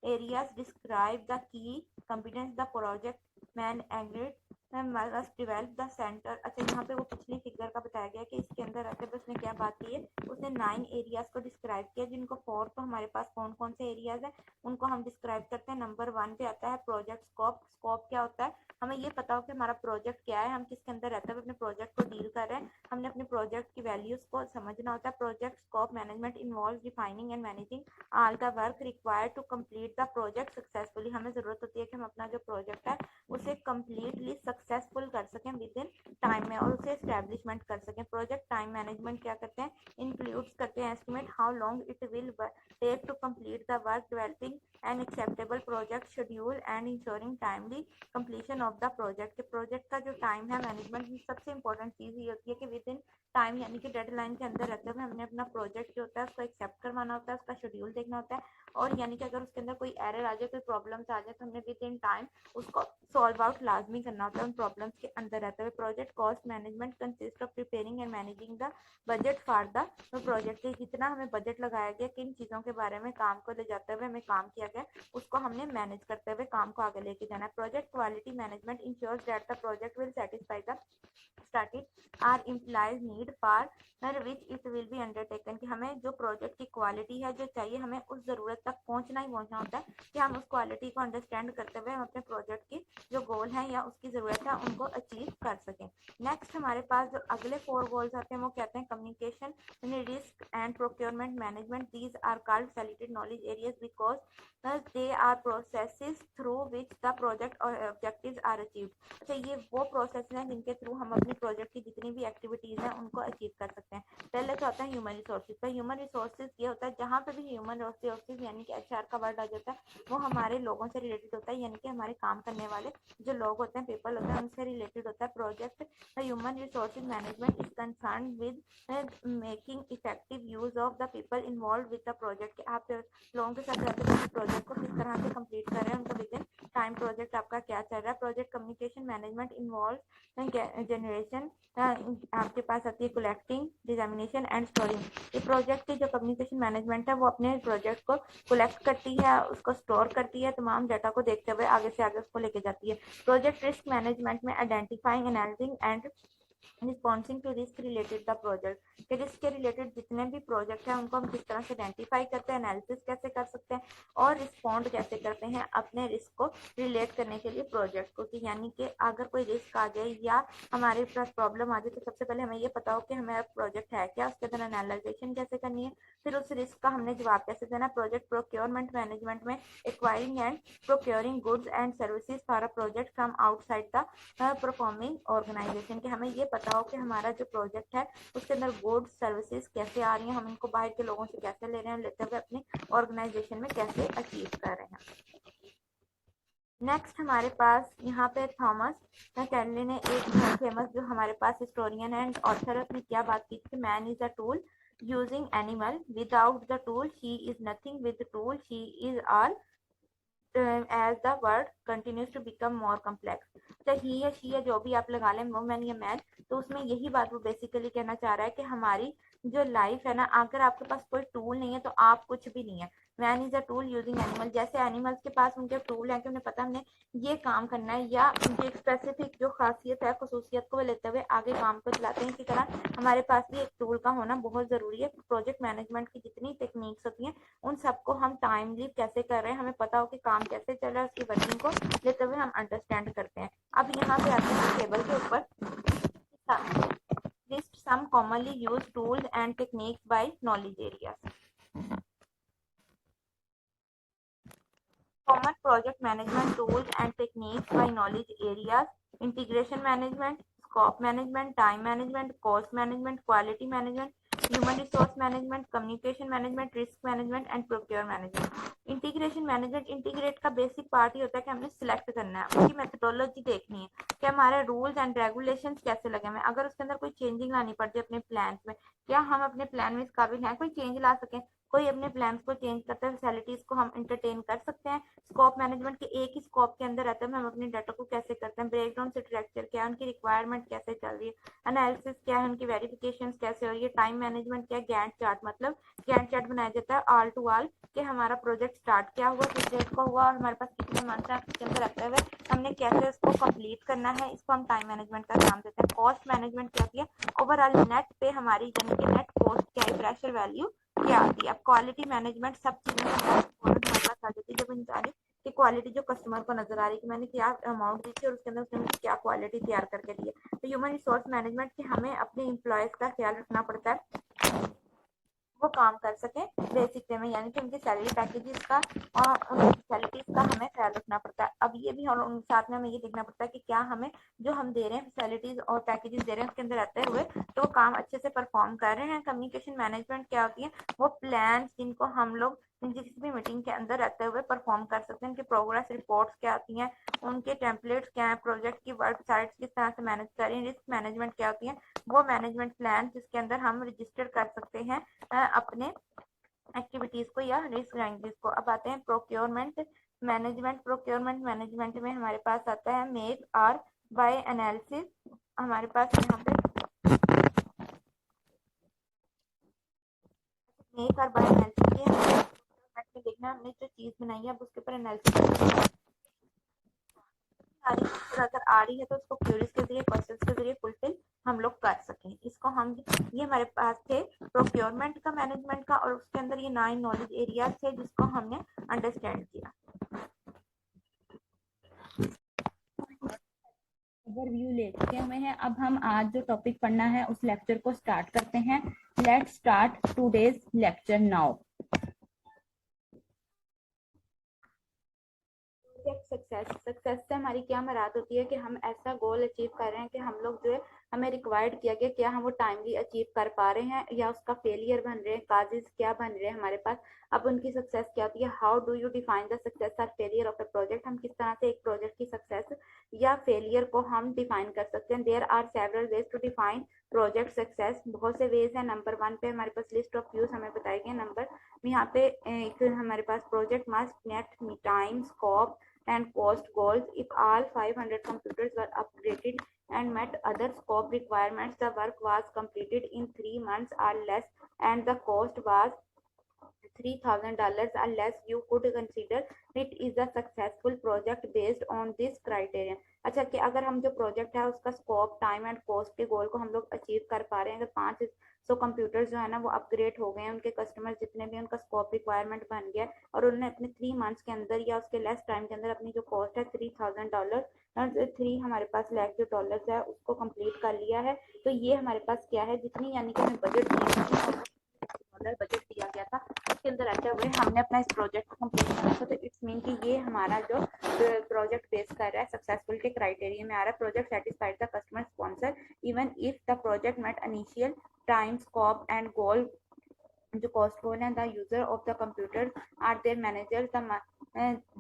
areas describe the key competence the project man agreed must develop the center। अच्छा, यहाँ पे वो पिछली फिगर का बताया गया कि इसके अंदर रहते हुए उसने क्या बात की है, उसने 9 एरियाज को डिस्क्राइब किया, जिनको 4 तो हमारे पास कौन कौन से एरियाज है उनको हम डिस्क्राइब करते हैं। नंबर 1 पे आता है प्रोजेक्ट स्कोप। स्कोप क्या होता है, हमें ये पता हो कि हमारा प्रोजेक्ट क्या है, हम किसके अंदर रहते हुए अपने प्रोजेक्ट को डील कर रहे हैं, हमने अपने प्रोजेक्ट की वैल्यूज को समझना होता है। Project scope management involve defining and managing all the work required to complete the project successfully. हमें जरूरत होती है कि हम अपना जो प्रोजेक्ट है उसे कंप्लीटली सक्सेसफुल कर सकें विद इन टाइम में और उसे एस्टेब्लिशमेंट कर सकें। प्रोजेक्ट टाइम मैनेजमेंट क्या करते हैं, इंक्लूड्स करते हैं estimate how long it will take to complete the work, developing an acceptable project schedule and ensuring timely completion of the project. Project का जो टाइम है मैनेजमेंट में सबसे इंपॉर्टेंट चीज ये होती है कि विद इन टाइम यानी कि डेडलाइन के अंदर रहते हुए हमने अपना प्रोजेक्ट जो होता है उसको एक्सेप्ट करवाना होता है, उसका शेड्यूल देखना होता है, और यानी कि अगर उसके अंदर कोई एरर आ जाए, कोई प्रॉब्लम्स आ जाए तो हमने विद इन टाइम उसको सॉल्व आउट लाजमी करना होता है उन प्रॉब्लम्स के अंदर रहते हुए। Project cost management consist of preparing and managing the budget for the project. जितना हमें बजट लगाया गया, किन चीजों के बारे में काम को ले जाते हुए हमें काम किया गया, उसको हमने मैनेज करते हुए काम को आगे लेके जाना है। Project quality management ensures that the project will satisfy the started or implies need for which it will be undertaken. कि हमें जो प्रोजेक्ट की क्वालिटी है जो चाहिए, हमें उस जरूरत तक पहुंचना ही पहुंचना होता है कि हम उस क्वालिटी को अंडरस्टैंड करते हुए हम अपने प्रोजेक्ट की जो गोल है या उसकी जरूरत है उनको अचीव कर सकें। नेक्स्ट हमारे पास जो अगले 4 गोल्स आते हैं वो कहते हैं communication, risk and procurement management. These are called facilitated knowledge areas because they are processes through which the project और ऑब्जेक्टिव्स आर अचीव्ड। अच्छा, ये वो प्रोसेस हैं जिनके थ्रू हम अपनी प्रोजेक्ट की जितनी भी एक्टिविटीज हैं उनको अचीव कर सकते हैं। पहले तो आता है ह्यूमन रिसोर्सेज। तो ह्यूमन रिसोर्सेज ये होता है जहाँ पे भी ह्यूमन रिसोर्सेज यानी कि एचआर का वर्ड आ जाता है वो हमारे लोगों से रिलेटेड होता है, यानी कि हमारे काम करने वाले जो लोग होते हैं, पीपल होते हैं, उनसे रिलेटेड होता है। Project human resources management is concern with making effective use of the people involve with the project. आप लोगों के साथ रहते हुए प्रोजेक्ट को किस तरह से कंप्लीट कर रहे हैं, उनको विद इन टाइम प्रोजेक्ट आपका क्या चल रहा है। Project communication management involve generation, आपके पास आती है कलेक्टिंग, डिजामिनेशन एंड स्टोरिंग। ये प्रोजेक्ट की जो कम्युनिकेशन मैनेजमेंट है वो अपने प्रोजेक्ट को कलेक्ट करती है, उसको स्टोर करती है, तमाम डाटा को देखते हुए आगे से आगे उसको लेके जाती है। प्रोजेक्ट रिस्क मैनेजमेंट में identifying, analysing and responding to risk related the project. कि रिस्क के रिलेटेड जितने भी प्रोजेक्ट हैं उनको हम किस तरह से आइडेंटिफाई करते हैं, एनालिसिस कैसे कर सकते हैं और रिस्पॉन्ड कैसे करते हैं अपने रिस्क को रिलेट करने के लिए प्रोजेक्ट को। कि यानी कि अगर कोई रिस्क आ जाए या हमारे पास प्रॉब्लम आ जाए तो सबसे पहले हमें ये पता हो कि हमारा प्रोजेक्ट है क्या, उसके अंदर एनालाइजेशन कैसे करनी है, फिर उस रिस्क का हमने जवाब कैसे देना। प्रोजेक्ट प्रोक्योरमेंट मैनेजमेंट में acquiring and procuring goods and services for a project from outside the performing organization. कि हमें ये पता हो कि हमारा जो प्रोजेक्ट है उसके अंदर गुड्स सर्विसेज कैसे आ रही हैं, हम इनको बाहर के लोगों से कैसे ले रहे हैं, लेते हुए अपनी ऑर्गेनाइजेशन में कैसे अचीव कर रहे हैं। नेक्स्ट हमारे पास यहाँ पे थॉमस कैनली ने एक फेमस जो हमारे पास हिस्टोरियन एंड ऑथर है, उसने क्या बात की थी, man is a tool using animal, without the tool he is nothing, with tool he is all, as the word continues to become more complex। तो ही या शी या जो भी आप लगा लें, वुमेन या मैन, तो उसमें यही बात वो बेसिकली कहना चाह रहा है कि हमारी जो लाइफ है ना, अगर आपके पास कोई टूल नहीं है तो आप कुछ भी नहीं है। Man is a tool using animal, जैसे एनिमल्स के पास उनके टूल है कि उन्हें पता हमने ये काम करना है या उनकी एक स्पेसिफिक जो खासियत है, खसूसियत को लेते हुए आगे काम को चलाते हैं, इसी तरह हमारे पास भी एक टूल का होना बहुत जरूरी है। प्रोजेक्ट मैनेजमेंट की जितनी टेक्निक्स होती हैं उन सबको हम टाइमली कैसे कर रहे हैं, हमें पता हो कि काम कैसे चल रहा है, उसकी वर्किंग को लेते हुए हम अंडरस्टैंड करते हैं। अब यहाँ पे आते हैं टेबल के ऊपर, list some commonly used tools and techniques by knowledge areas. Common project management tools and techniques by knowledge areas: integration management, scope management, time management, cost management, quality management, human resource management, communication management, risk management and procure management। Integration management, integrate का basic part ही होता है कि हमने select करना है, उसकी methodology देखनी है कि हमारे रूल्स एंड रेगुलेशंस कैसे लगे हुए हैं, अगर उसके अंदर कोई चेंजिंग लानी पड़ती है अपने प्लान में, क्या हम अपने प्लान में इस काबिल हैं कोई चेंज ला सकें, कोई अपने प्लान को चेंज करते हैं, फैसिलिटीज को हम इंटरटेन कर सकते हैं। स्कोप मैनेजमेंट के एक ही स्कोप के अंदर रहता है हम अपने डाटा को कैसे करते हैं, ब्रेकडाउन स्ट्रक्चर क्या है, उनकी रिक्वायरमेंट कैसे चल रही है, एनालिसिस क्या है, उनकी वेरिफिकेशन कैसे हो रही है, टाइम मैनेजमेंट क्या है, गैंट चार्ट मतलब गैंट चार्ट बनाया जाता है ऑल टू ऑल कि हमारा प्रोजेक्ट स्टार्ट क्या हुआ, किस डेट को हुआ और हमारे पास कितने मंथ है उसके अंदर रहते हुए हमने कैसे उसको कंप्लीट करना है, इसको हम टाइम मैनेजमेंट का नाम देते हैं। कॉस्ट मैनेजमेंट क्या किया, ओवरऑल नेट पे हमारी यानी कि नेट कॉस्ट क्या है, प्रेशर वैल्यू क्या आती है। अब क्वालिटी मैनेजमेंट सब चीजें हमारे पास आ जाती है जब इंसान की क्वालिटी जो कस्टमर को नजर आ रही है कि मैंने क्या अमाउंट दी थी और उसके अंदर उसने मुझे क्या क्वालिटी तैयार करके दी है। तो ह्यूमन रिसोर्स मैनेजमेंट कि हमें अपने एम्प्लॉयज का ख्याल रखना पड़ता है वो काम कर सके बेसिक पे में, यानी कि उनकी सैलरी पैकेजेस का और उनकी फैसिलिटीज का हमें ख्याल रखना पड़ता है। अब ये भी और उन साथ में हमें ये देखना पड़ता है कि क्या हमें जो हम दे रहे हैं फैसिलिटीज और पैकेजेस दे रहे हैं उसके अंदर रहते हुए तो वो काम अच्छे से परफॉर्म कर रहे हैं। कम्युनिकेशन मैनेजमेंट क्या होती है, वो प्लान जिनको हम लोग किसी भी मीटिंग के अंदर रहते हुए परफॉर्म कर सकते हैं, उनकी प्रोग्रेस रिपोर्ट्स क्या आती हैं, उनके टेम्पलेट्स क्या है, प्रोजेक्ट की वेबसाइट्स किस तरह से मैनेज करें, रिस्क मैनेजमेंट क्या होती है, वो मैनेजमेंट प्लान जिसके अंदर हम रजिस्टर कर सकते हैं अपने एक्टिविटीज को या रिस्क रैंकिंग को। अब आते हैं प्रोक्योरमेंट मैनेजमेंट। प्रोक्योरमेंट मैनेजमेंट में हमारे पास आता है मेक और बाय एनालिसिस। हमारे पास यहाँ पे मेक और बाय एनालिसिस में देखना हमने जो चीज बनाई है अब उसके ऊपर एनालिसिस अगर आ रही है तो उसको क्वेरीज के जरिए क्वेश्चंस के जरिए फुलफिल हम लोग कर सकें। इसको हम ये हमारे पास थे प्रोक्योरमेंट का मैनेजमेंट का और उसके अंदर ये 9 नॉलेज एरियाज थे जिसको हमने अंडरस्टैंड किया। ओवरव्यू ले चुके हुए हैं, अब हम आज जो टॉपिक पढ़ना है उस लेक्चर को स्टार्ट करते हैं। Let's start today's lecture now. Success से हमारी क्या मुराद होती है कि हम ऐसा गोल अचीव कर रहे हैं कि हम लोग जो है हमें रिक्वायर्ड किया गया क्या हम वो टाइमली अचीव कर पा रहे हैं या उसका फेलियर बन रहे हैं, काजेज क्या बन रहे हैं हमारे पास। अब उनकी सक्सेस क्या होती है, how do you define the success और फेलियर ऑफ अ प्रोजेक्ट, हम किस तरह से एक प्रोजेक्ट की सक्सेस या फेलियर को हम डिफाइन कर सकते हैं। There are several ways to define project success, बहुत से वेज है। नंबर 1 पे हमारे पास लिस्ट ऑफ व्यूज हमें बताए गए। नंबर यहाँ पे एक हमारे पास project must met time scope and cost goals. If all 500 computers were upgraded and met other scope requirements, the work was completed in 3 months or less and the cost was $3,000 or less, you could consider it is a successful project based on this criterion. अच्छा कि अगर हम जो project है उसका scope time and cost के गोल को हम लोग अचीव कर पा रहे हैं, अगर 500 कंप्यूटर्स जो है ना वो अपग्रेड हो गए हैं, उनके कस्टमर जितने भी उनका स्कोप रिक्वायरमेंट बन गया और उन्होंने अपने 3 मंथ्स के अंदर या उसके लेस टाइम के अंदर अपनी जो कॉस्ट है $3,000 3 हमारे पास लाख जो डॉलर्स है उसको कंप्लीट कर लिया है। तो ये हमारे पास क्या है, जितनी यानी कि हमें बजट डॉलर बजट दिया गया था उसके अंदर रहते हुए हमने अपना इस प्रोजेक्ट को कंप्लीट करना था। तो इट्स मीन कि ये हमारा जो प्रोजेक्ट फेस कर रहा है सक्सेसफुल क्राइटेरिया में आ रहा है। Project satisfied the customer sponsor even if the project met initial time scope and goal, जो कॉस्ट गोल है, the user of the computer are their manager,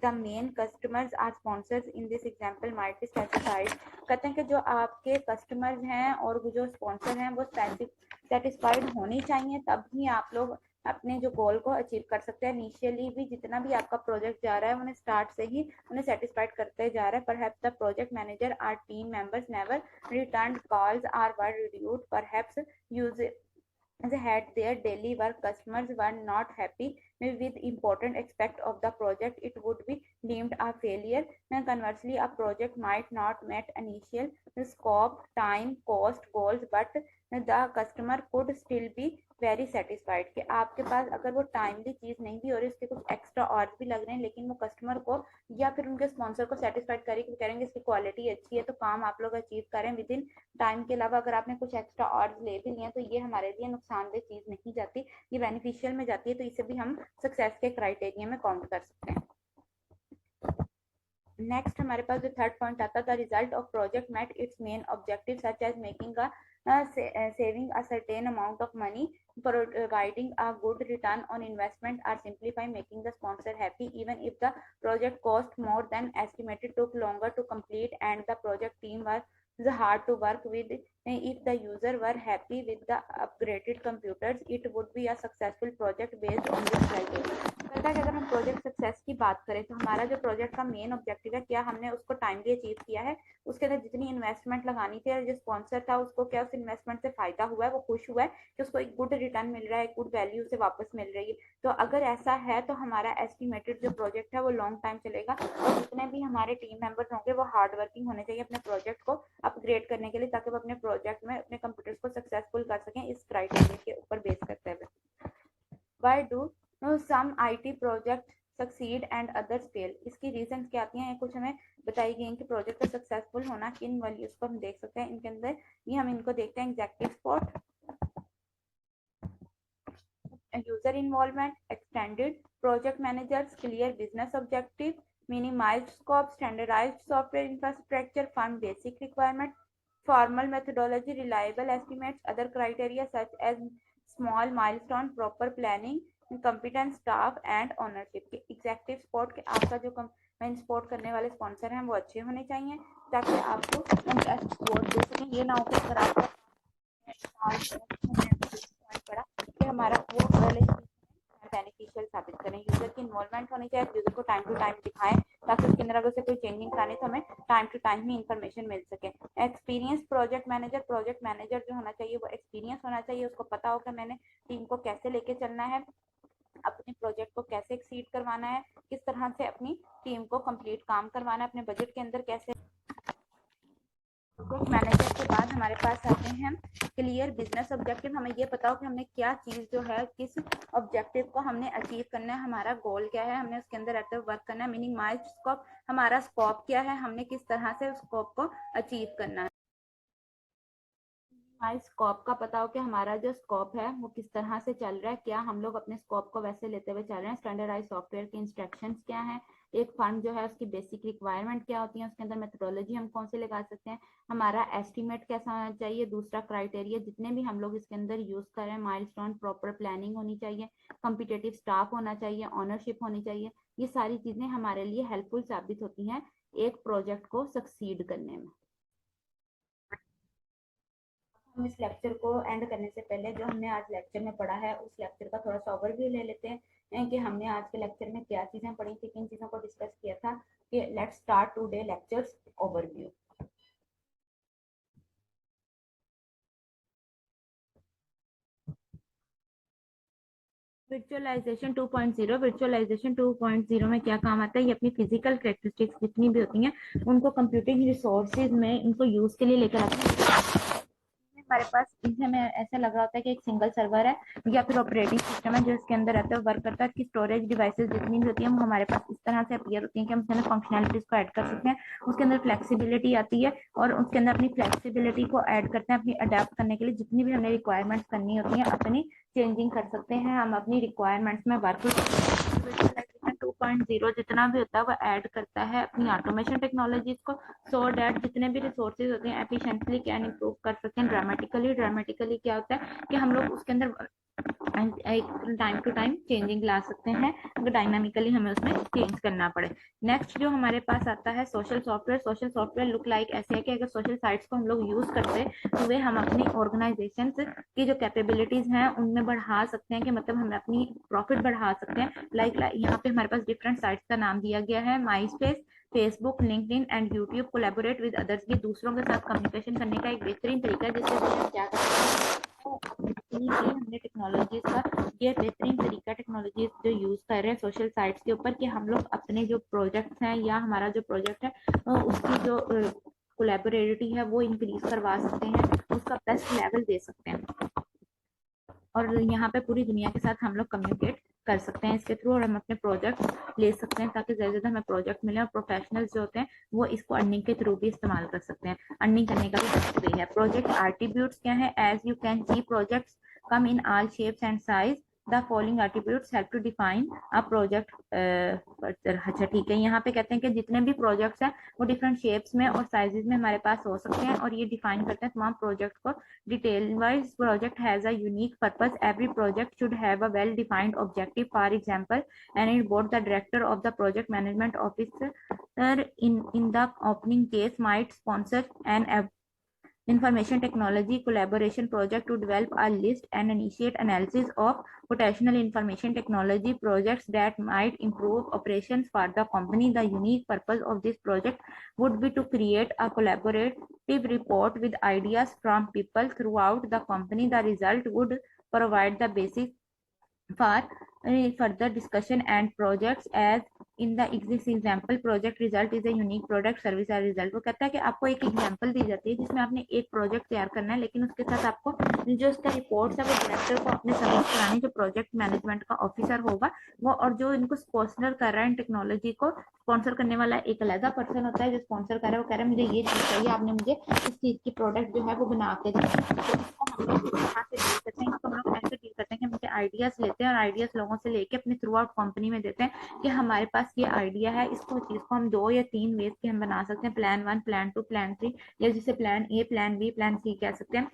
the main customers are sponsors in this example might be specified. कहते हैं कि जो आपके customers हैं और जो स्पॉन्सर हैं वो सेटिस्फाइड होनी चाहिए, तब ही आप लोग अपने जो गोल को अचीव कर सकते हैं। इनिशियली भी जितना भी आपका प्रोजेक्ट जा रहा है उन्हें स्टार्ट से ही उन्हें सेटिस्फाइड करते जा रहा है। Perhaps the project manager or team members never return calls or were reduced, perhaps use had their daily work, customers were not happy with important aspect of the project, it would be deemed a failure. And conversely, a project might not meet initial scope, time, cost, goals, but the customer could still be very satisfied कि आपके पास अगर वो timely चीज नहीं भी हो रही, उसके कुछ एक्स्ट्रा और भी लग रहे हैं, लेकिन वो कस्टमर को या फिर उनके स्पॉन्सर को सेटिस्फाइड करेंगे, करेंगे इसकी क्वालिटी अच्छी है तो काम आप लोग अचीव करें विद इन टाइम के अलावा अगर आपने कुछ एक्स्ट्रा और ले भी लिए तो ये हमारे लिए नुकसानदेह चीज नहीं जाती, ये बेनिफिशियल में जाती है। तो इसे भी हम सक्सेस के क्राइटेरिया में काउंट कर सकते हैं। नेक्स्ट हमारे पास जो थर्ड पॉइंट आता है, the result of project met its main objective such as making saving a certain amount of money, providing a good return on investment, or simplify making the sponsor happy even if the project cost more than estimated, took longer to complete, and the project team was hard to work with. if the user were happy with the upgraded computers, it would be a successful project based on this criteria. कहता है कि अगर हम project success की बात करें तो हमारा जो प्रोजेक्ट का मेन ऑब्जेक्टिव है, क्या हमने उसको टाइमली अचीव किया है, उसके अंदर जितनी इन्वेस्टमेंट लगानी थी, जो स्पॉन्सर था उसको क्या उस इन्वेस्टमेंट से फायदा हुआ है, वो खुश हुआ है कि उसको एक गुड रिटर्न मिल रहा है, गुड वैल्यू से वापस मिल रही है। तो अगर ऐसा है तो हमारा एस्टिमेटेड जो प्रोजेक्ट है वो लॉन्ग टाइम चलेगा, और जितने भी हमारे टीम मेंबर्स होंगे वो हार्ड वर्किंग होने चाहिए अपने प्रोजेक्ट को अपग्रेड करने के लिए, ताकि वो अपने प्रोजेक्ट में अपने कंप्यूटर्स को सक्सेसफुल कर सकें इस क्राइटेरिया के ऊपर बेस करते हुए। Why do some IT project succeed and others fail, इसकी रीजन क्या आती हैं, कुछ हमें बताई गई कि प्रोजेक्ट का सक्सेसफुल होना किन वैल्यूज को हम देख सकते हैं इनके अंदर। ये हम इनको देखते हैं, executive spot, user involvement, extended project managers, clear business objective, minimized scope, standardized software infrastructure, firm basic requirement, formal methodology, reliable estimates, other criteria such as small milestone, proper planning, competent staff and ownership। Executive spot के आपका जो main support करने वाले sponsor हैं वो अच्छे होने चाहिए ताकि आपको उनका सपोर्ट दे सकें। ये ना हो कि अगर आपका पड़ा कि हमारा वो बेनिफिशियल साबित करें। यूजर की इन्वॉल्वमेंट होनी चाहिए, यूजर को टाइम टू टाइम दिखाएं ताकि उसके अंदर अगर से कोई चेंजिंग कराने तो हमें टाइम टू टाइम ही इंफॉर्मेशन मिल सके। एक्सपीरियंस प्रोजेक्ट मैनेजर जो होना चाहिए वो एक्सपीरियंस होना चाहिए, उसको पता हो कि मैंने टीम को कैसे लेके चलना है, अपने प्रोजेक्ट को कैसे एक्सीड करवाना है, किस तरह से अपनी टीम को कंप्लीट काम करवाना है, अपने बजट के अंदर कैसे। प्रोजेक्ट मैनेजर के बाद हमारे पास आते हैं क्लियर बिजनेस ऑब्जेक्टिव। हमें ये पता हो कि हमने क्या चीज़ जो है किस ऑब्जेक्टिव को हमने अचीव करना है, हमारा गोल क्या है, हमने उसके अंदर रहते हुए वर्क करना है। मिनिमाइज्ड स्कोप, हमारा स्कोप क्या है, हमने किस तरह से उस स्कोप को अचीव करना है। स्कोप का पता हो कि हमारा जो स्कोप है वो किस तरह से चल रहा है, क्या हम लोग अपने स्कोप को वैसे लेते हुए चल रहे हैं। स्टैंडर्डाइज सॉफ्टवेयर की इंस्ट्रक्शंस क्या है, एक फंड जो है उसकी बेसिक रिक्वायरमेंट क्या होती है, उसके अंदर मेथोडोलॉजी हम कौन से लगा सकते हैं, हमारा एस्टिमेट कैसा होना चाहिए। दूसरा क्राइटेरिया जितने भी हम लोग इसके अंदर यूज कर रहे हैं, माइलस्टोन, प्रॉपर प्लानिंग होनी चाहिए, कॉम्पिटिटिव स्टाफ होना चाहिए, ऑनरशिप होनी चाहिए। ये सारी चीजें हमारे लिए हेल्पफुल साबित होती हैं एक प्रोजेक्ट को सक्सीड करने में। हम इस लेक्चर को एंड करने से पहले जो हमने आज लेक्चर में पढ़ा है उस लेक्चर का थोड़ा सा ओवरव्यू ले लेते हैं कि हमने आज के लेक्चर में क्या चीजें पढ़ी थी, किन चीजों को डिस्कस किया था। कि let's start today lectures overview. Virtualization 2.0, virtualization 2.0 में क्या काम आता है, ये अपनी फिजिकल कैरेक्टरिस्टिक्स जितनी भी होती हैं उनको कंप्यूटिंग रिसोर्सेज में इनको यूज के लिए लेकर आते हैं। हमारे पास इसमें ऐसा लग रहा होता है कि एक सिंगल सर्वर है या फिर ऑपरेटिंग सिस्टम है जो इसके अंदर रहता है, वर्क करता है कि स्टोरेज डिवाइसेस जितनी भी होती है वो हमारे पास इस तरह से अपीयर होती है कि हम उसके अंदर फंक्शनैलिटीज को ऐड कर सकते हैं। उसके अंदर फ्लेक्सिबिलिटी आती है और उसके अंदर अपनी फ्लेक्सिबिलिटी को ऐड करते हैं, अपनी अडेप्ट करने के लिए जितनी भी हमने रिक्वायरमेंट्स करनी होती है अपनी चेंजिंग कर सकते हैं, हम अपनी रिक्वायरमेंट्स में वर्क 2.0 जितना भी होता है वो ऐड करता है अपनी ऑटोमेशन टेक्नोलॉजीज को, सो डैट जितने भी रिसोर्सेज होते हैं एफिशिएंटली कैन इंप्रूव कर सकते हैं ड्रामेटिकली क्या होता है कि हम लोग उसके अंदर एक टाइम टू टाइम चेंजिंग ला सकते हैं अगर डायनामिकली हमें उसमें चेंज करना पड़े। नेक्स्ट जो हमारे पास आता है social software. Social software look like ऐसे है कि अगर सोशल साइट्स को हम लोग यूज करते हैं तो वे हम अपनी ऑर्गेनाइजेशन की जो कैपेबिलिटीज हैं उनमें बढ़ा सकते हैं, कि मतलब हम अपनी प्रॉफिट बढ़ा सकते हैं। लाइक यहाँ पे हमारे पास डिफरेंट साइट्स का नाम दिया गया है, माई space, Facebook, LinkedIn and YouTube. Collaborate with others, ये दूसरों के साथ कम्युनिकेशन करने का एक बेहतरीन तरीका है जिससे हम क्या करते हैं हमने टेक्नोलॉजीज का ये बेहतरीन तरीका टेक्नोलॉजीज जो यूज कर रहे हैं सोशल साइट्स के ऊपर कि हम लोग अपने जो प्रोजेक्ट्स हैं या हमारा जो प्रोजेक्ट है उसकी जो कोलैबोरेटिविटी है वो इंक्रीज करवा सकते हैं, उसका बेस्ट लेवल दे सकते हैं और यहाँ पे पूरी दुनिया के साथ हम लोग कम्युनिकेट कर सकते हैं इसके थ्रू और हम अपने प्रोजेक्ट ले सकते हैं ताकि ज्यादा ज्यादा हमें प्रोजेक्ट मिले और प्रोफेशनल्स जो होते हैं वो इसको अर्निंग के थ्रू भी इस्तेमाल कर सकते हैं। अर्निंग करने का भी बेस्ट वे है। प्रोजेक्ट आर्टिब्यूट्स क्या है, as you can see projects come in all shapes and size, the following attributes help to define a project. अच्छा ठीक है, यहाँ पे कहते हैं कि जितने भी प्रोजेक्ट्स हैं वो डिफरेंट शेप्स में और साइजेस में हमारे पास हो सकते हैं और ये डिफाइन करते हैं तमाम प्रोजेक्ट को। Detail wise project has a unique purpose, every project should have a well defined objective, for example and it board the director of the project management officer in the opening case might sponsor an information technology collaboration project to develop a list and initiate analysis of potential information technology projects that might improve operations for the company. The unique purpose of this project would be to create a collaborative report with ideas from people throughout the company. The result would provide the basis for further discussion and projects as in the example project result is a unique product service or result। वो कहता है कि आपको एक example दी जाती है जिसमें आपने एक प्रोजेक्ट तैयार करना है, लेकिन उसके साथ आपको जो उसका रिपोर्ट है वो डायरेक्टर को अपने सबमिट करानी, जो प्रोजेक्ट मैनेजमेंट का ऑफिसर होगा वो, और जो इनको स्पॉन्सर कर रहा है टेक्नोलॉजी को स्पॉन्सर करने वाला एक अलग पर्सन होता है। जो स्पॉन्सर कर रहा है वो कह रहा है मुझे ये चीज चाहिए, आपने मुझे इस चीज की प्रोडक्ट जो है वो बना के दी। तो इसको हम लोग यहाँ से डील करते हैं, इसको हम लोग ऐसे डील करते हैं कि हम आइडियाज लेते हैं और आइडियाज लोगों से लेके अपने थ्रू आउट कंपनी में देते हैं कि हमारे पास ये आइडिया है, इसको चीज को हम 2 या 3 वेज के हम बना सकते हैं, प्लान 1, प्लान 2, प्लान 3, या जिसे plan A, plan B, plan C कह सकते हैं।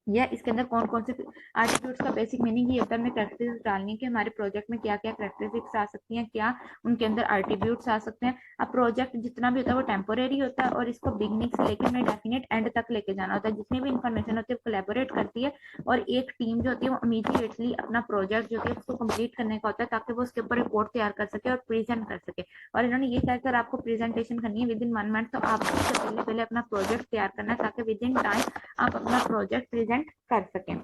या इसके अंदर कौन कौन से एट्रीब्यूट्स का बेसिक मीनिंग ये होता है, हमें कैरेक्टरिस्टिक्स डालनी है कि हमारे प्रोजेक्ट में क्या क्या कैरेक्टरिस्टिक्स आ सकती हैं, क्या उनके अंदर एट्रीब्यूट्स आ सकते हैं। अब प्रोजेक्ट जितना भी होता है वो टेम्पोरेरी होता है और इसको बिगनिंग से लेकर हमें डेफिनेट एंड तक लेके जाना होता है। जितनी भी इंफॉर्मेशन होती है वो कोलैबोरेट करती है और एक टीम जो होती है वो इमीडिएटली अपना प्रोजेक्ट जो है उसको कंप्लीट करने का होता है ताकि वो उसके ऊपर रिपोर्ट तैयार कर सके और प्रेजेंट कर सके। और इन्होंने ये कहकर आपको प्रेजेंटेशन करनी है विद इन 1 मंथ, तो आपको सबसे पहले अपना प्रोजेक्ट तैयार करना है ताकि विद इन टाइम आप अपना प्रोजेक्ट प्रेजेंट कर सकें।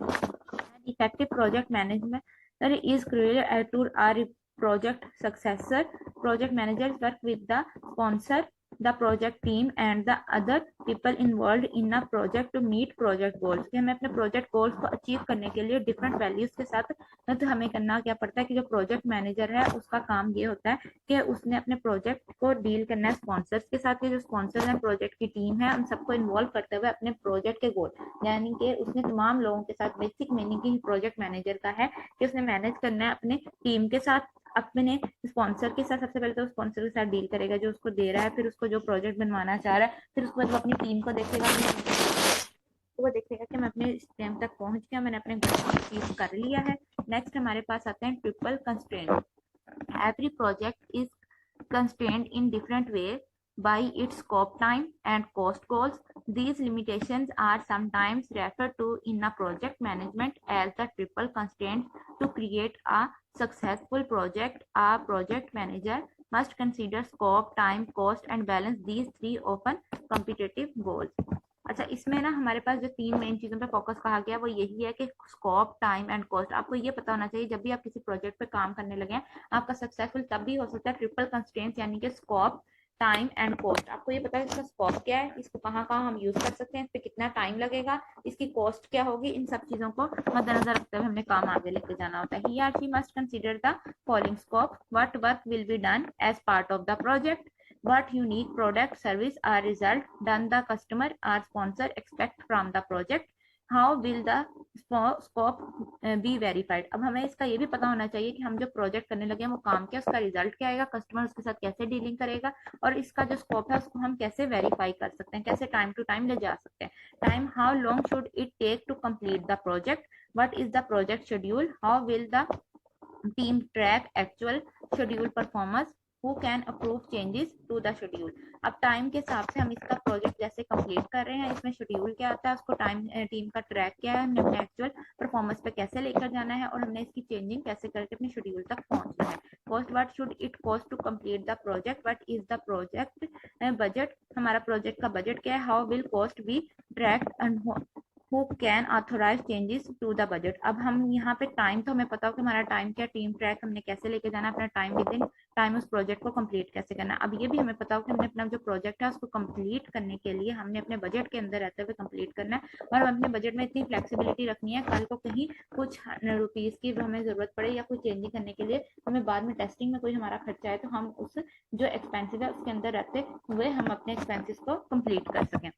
Effective project management is crucial to our project successor. Project managers work with the sponsor, the project team and the other people involved in a project to meet project goals। कि हमें अपने project goals को achieve करने के लिए different values के साथ तो हमें करना क्या पड़ता है कि जो प्रोजेक्ट मैनेजर है उसका काम ये होता है कि उसने अपने प्रोजेक्ट को डील करना है स्पॉन्सर्स के साथ। जो स्पॉन्सर्स हैं प्रोजेक्ट की टीम है उन सबको इन्वॉल्व करते हुए अपने प्रोजेक्ट के गोल, यानी कि उसने तमाम लोगों के साथ, बेसिक मीनिंग की प्रोजेक्ट मैनेजर का है कि उसने मैनेज करना है अपने टीम के साथ, अपने स्पॉन्सर के साथ। सबसे पहले तो स्पॉन्सर के साथ डील करेगा जो उसको दे रहा है, फिर उसको जो प्रोजेक्ट बनवाना चाह रहा है, फिर उसके बाद वो अपनी टीम को देखेगा, तो वो देखेगा कि मैं अपने टाइम तक पहुंच गया, मैंने अपने गोल को अचीव कर लिया है। नेक्स्ट हमारे पास आते हैं triple constraint. Every project is constrained in different ways by its scope, time and cost goals. These limitations are sometimes referred to in a project management as the triple constraints. To create a successful project, a project manager must consider scope, time, cost and balance these 3 often competitive goals। अच्छा, इसमें ना हमारे पास जो 3 main चीजों पे focus कहा गया वो यही है कि स्कोप, टाइम एंड कॉस्ट। आपको ये पता होना चाहिए जब भी आप किसी प्रोजेक्ट पे काम करने लगे हैं आपका सक्सेसफुल तब भी हो सकता है ट्रिपल कंस्ट्रेंट्स, यानी कि स्कोप, टाइम एंड कॉस्ट। आपको ये पता है इसका स्कोप क्या है, इसको कहाँ कहाँ हम यूज कर सकते हैं, इस पे कितना टाइम लगेगा, इसकी कॉस्ट क्या होगी, इन सब चीजों को मद्देनजर रखते हुए हमने काम आगे लेके जाना होता है। ही और she must consider the following scope, what work will be done as part of the project, what unique product, service or result done the customer or sponsor expect from the project, how will the scope be verified। अब हमें इसका ये भी पता होना चाहिए कि हम जो प्रोजेक्ट करने लगे हैं वो काम क्या, उसका रिजल्ट क्या आएगा, कस्टमर उसके साथ कैसे डीलिंग करेगा और इसका जो स्कोप है उसको हम कैसे वेरीफाई कर सकते हैं, कैसे टाइम टू टाइम ले जा सकते हैं। Time, how long should it take to complete the project, what is the project schedule, how will the team track actual schedule performance, who can approve changes to the schedule। अब time के हिसाब से हम इसका project जैसे complete कर रहे हैं, इसमें शेड्यूल क्या आता है, उसको टाइम टीम का ट्रैक क्या है, हमने अपने एक्चुअल परफॉर्मेंस पे कैसे लेकर जाना है और हमने इसकी चेंजिंग कैसे करके अपने शेड्यूल तक पहुंचना है। Cost, what should it cost to complete the project, what is the project budget, हमारा प्रोजेक्ट का बजट क्या है, how will cost be tracked and who can authorize changes to the budget। अब हम यहाँ पे टाइम तो हमें पता हो कि हमारा टाइम क्या, टीम ट्रैक हमने कैसे लेके जाना, अपना टाइम विद इन टाइम उस प्रोजेक्ट को कंप्लीट कैसे करना। अब ये भी हमें पता हो कि हमने अपना जो प्रोजेक्ट है उसको कंप्लीट करने के लिए हमने अपने बजट के अंदर रहते हुए कंप्लीट करना है और हम अपने बजट में इतनी फ्लेक्सिबिलिटी रखनी है कल को कहीं कुछ रुपीज की हमें जरूरत पड़े या कुछ चेंजिंग करने के लिए हमें बाद में टेस्टिंग में कोई हमारा खर्चा है तो हम उस जो एक्सपेंसिव है उसके अंदर रहते हुए हम अपने एक्सपेंसिस को कंप्लीट कर सकें।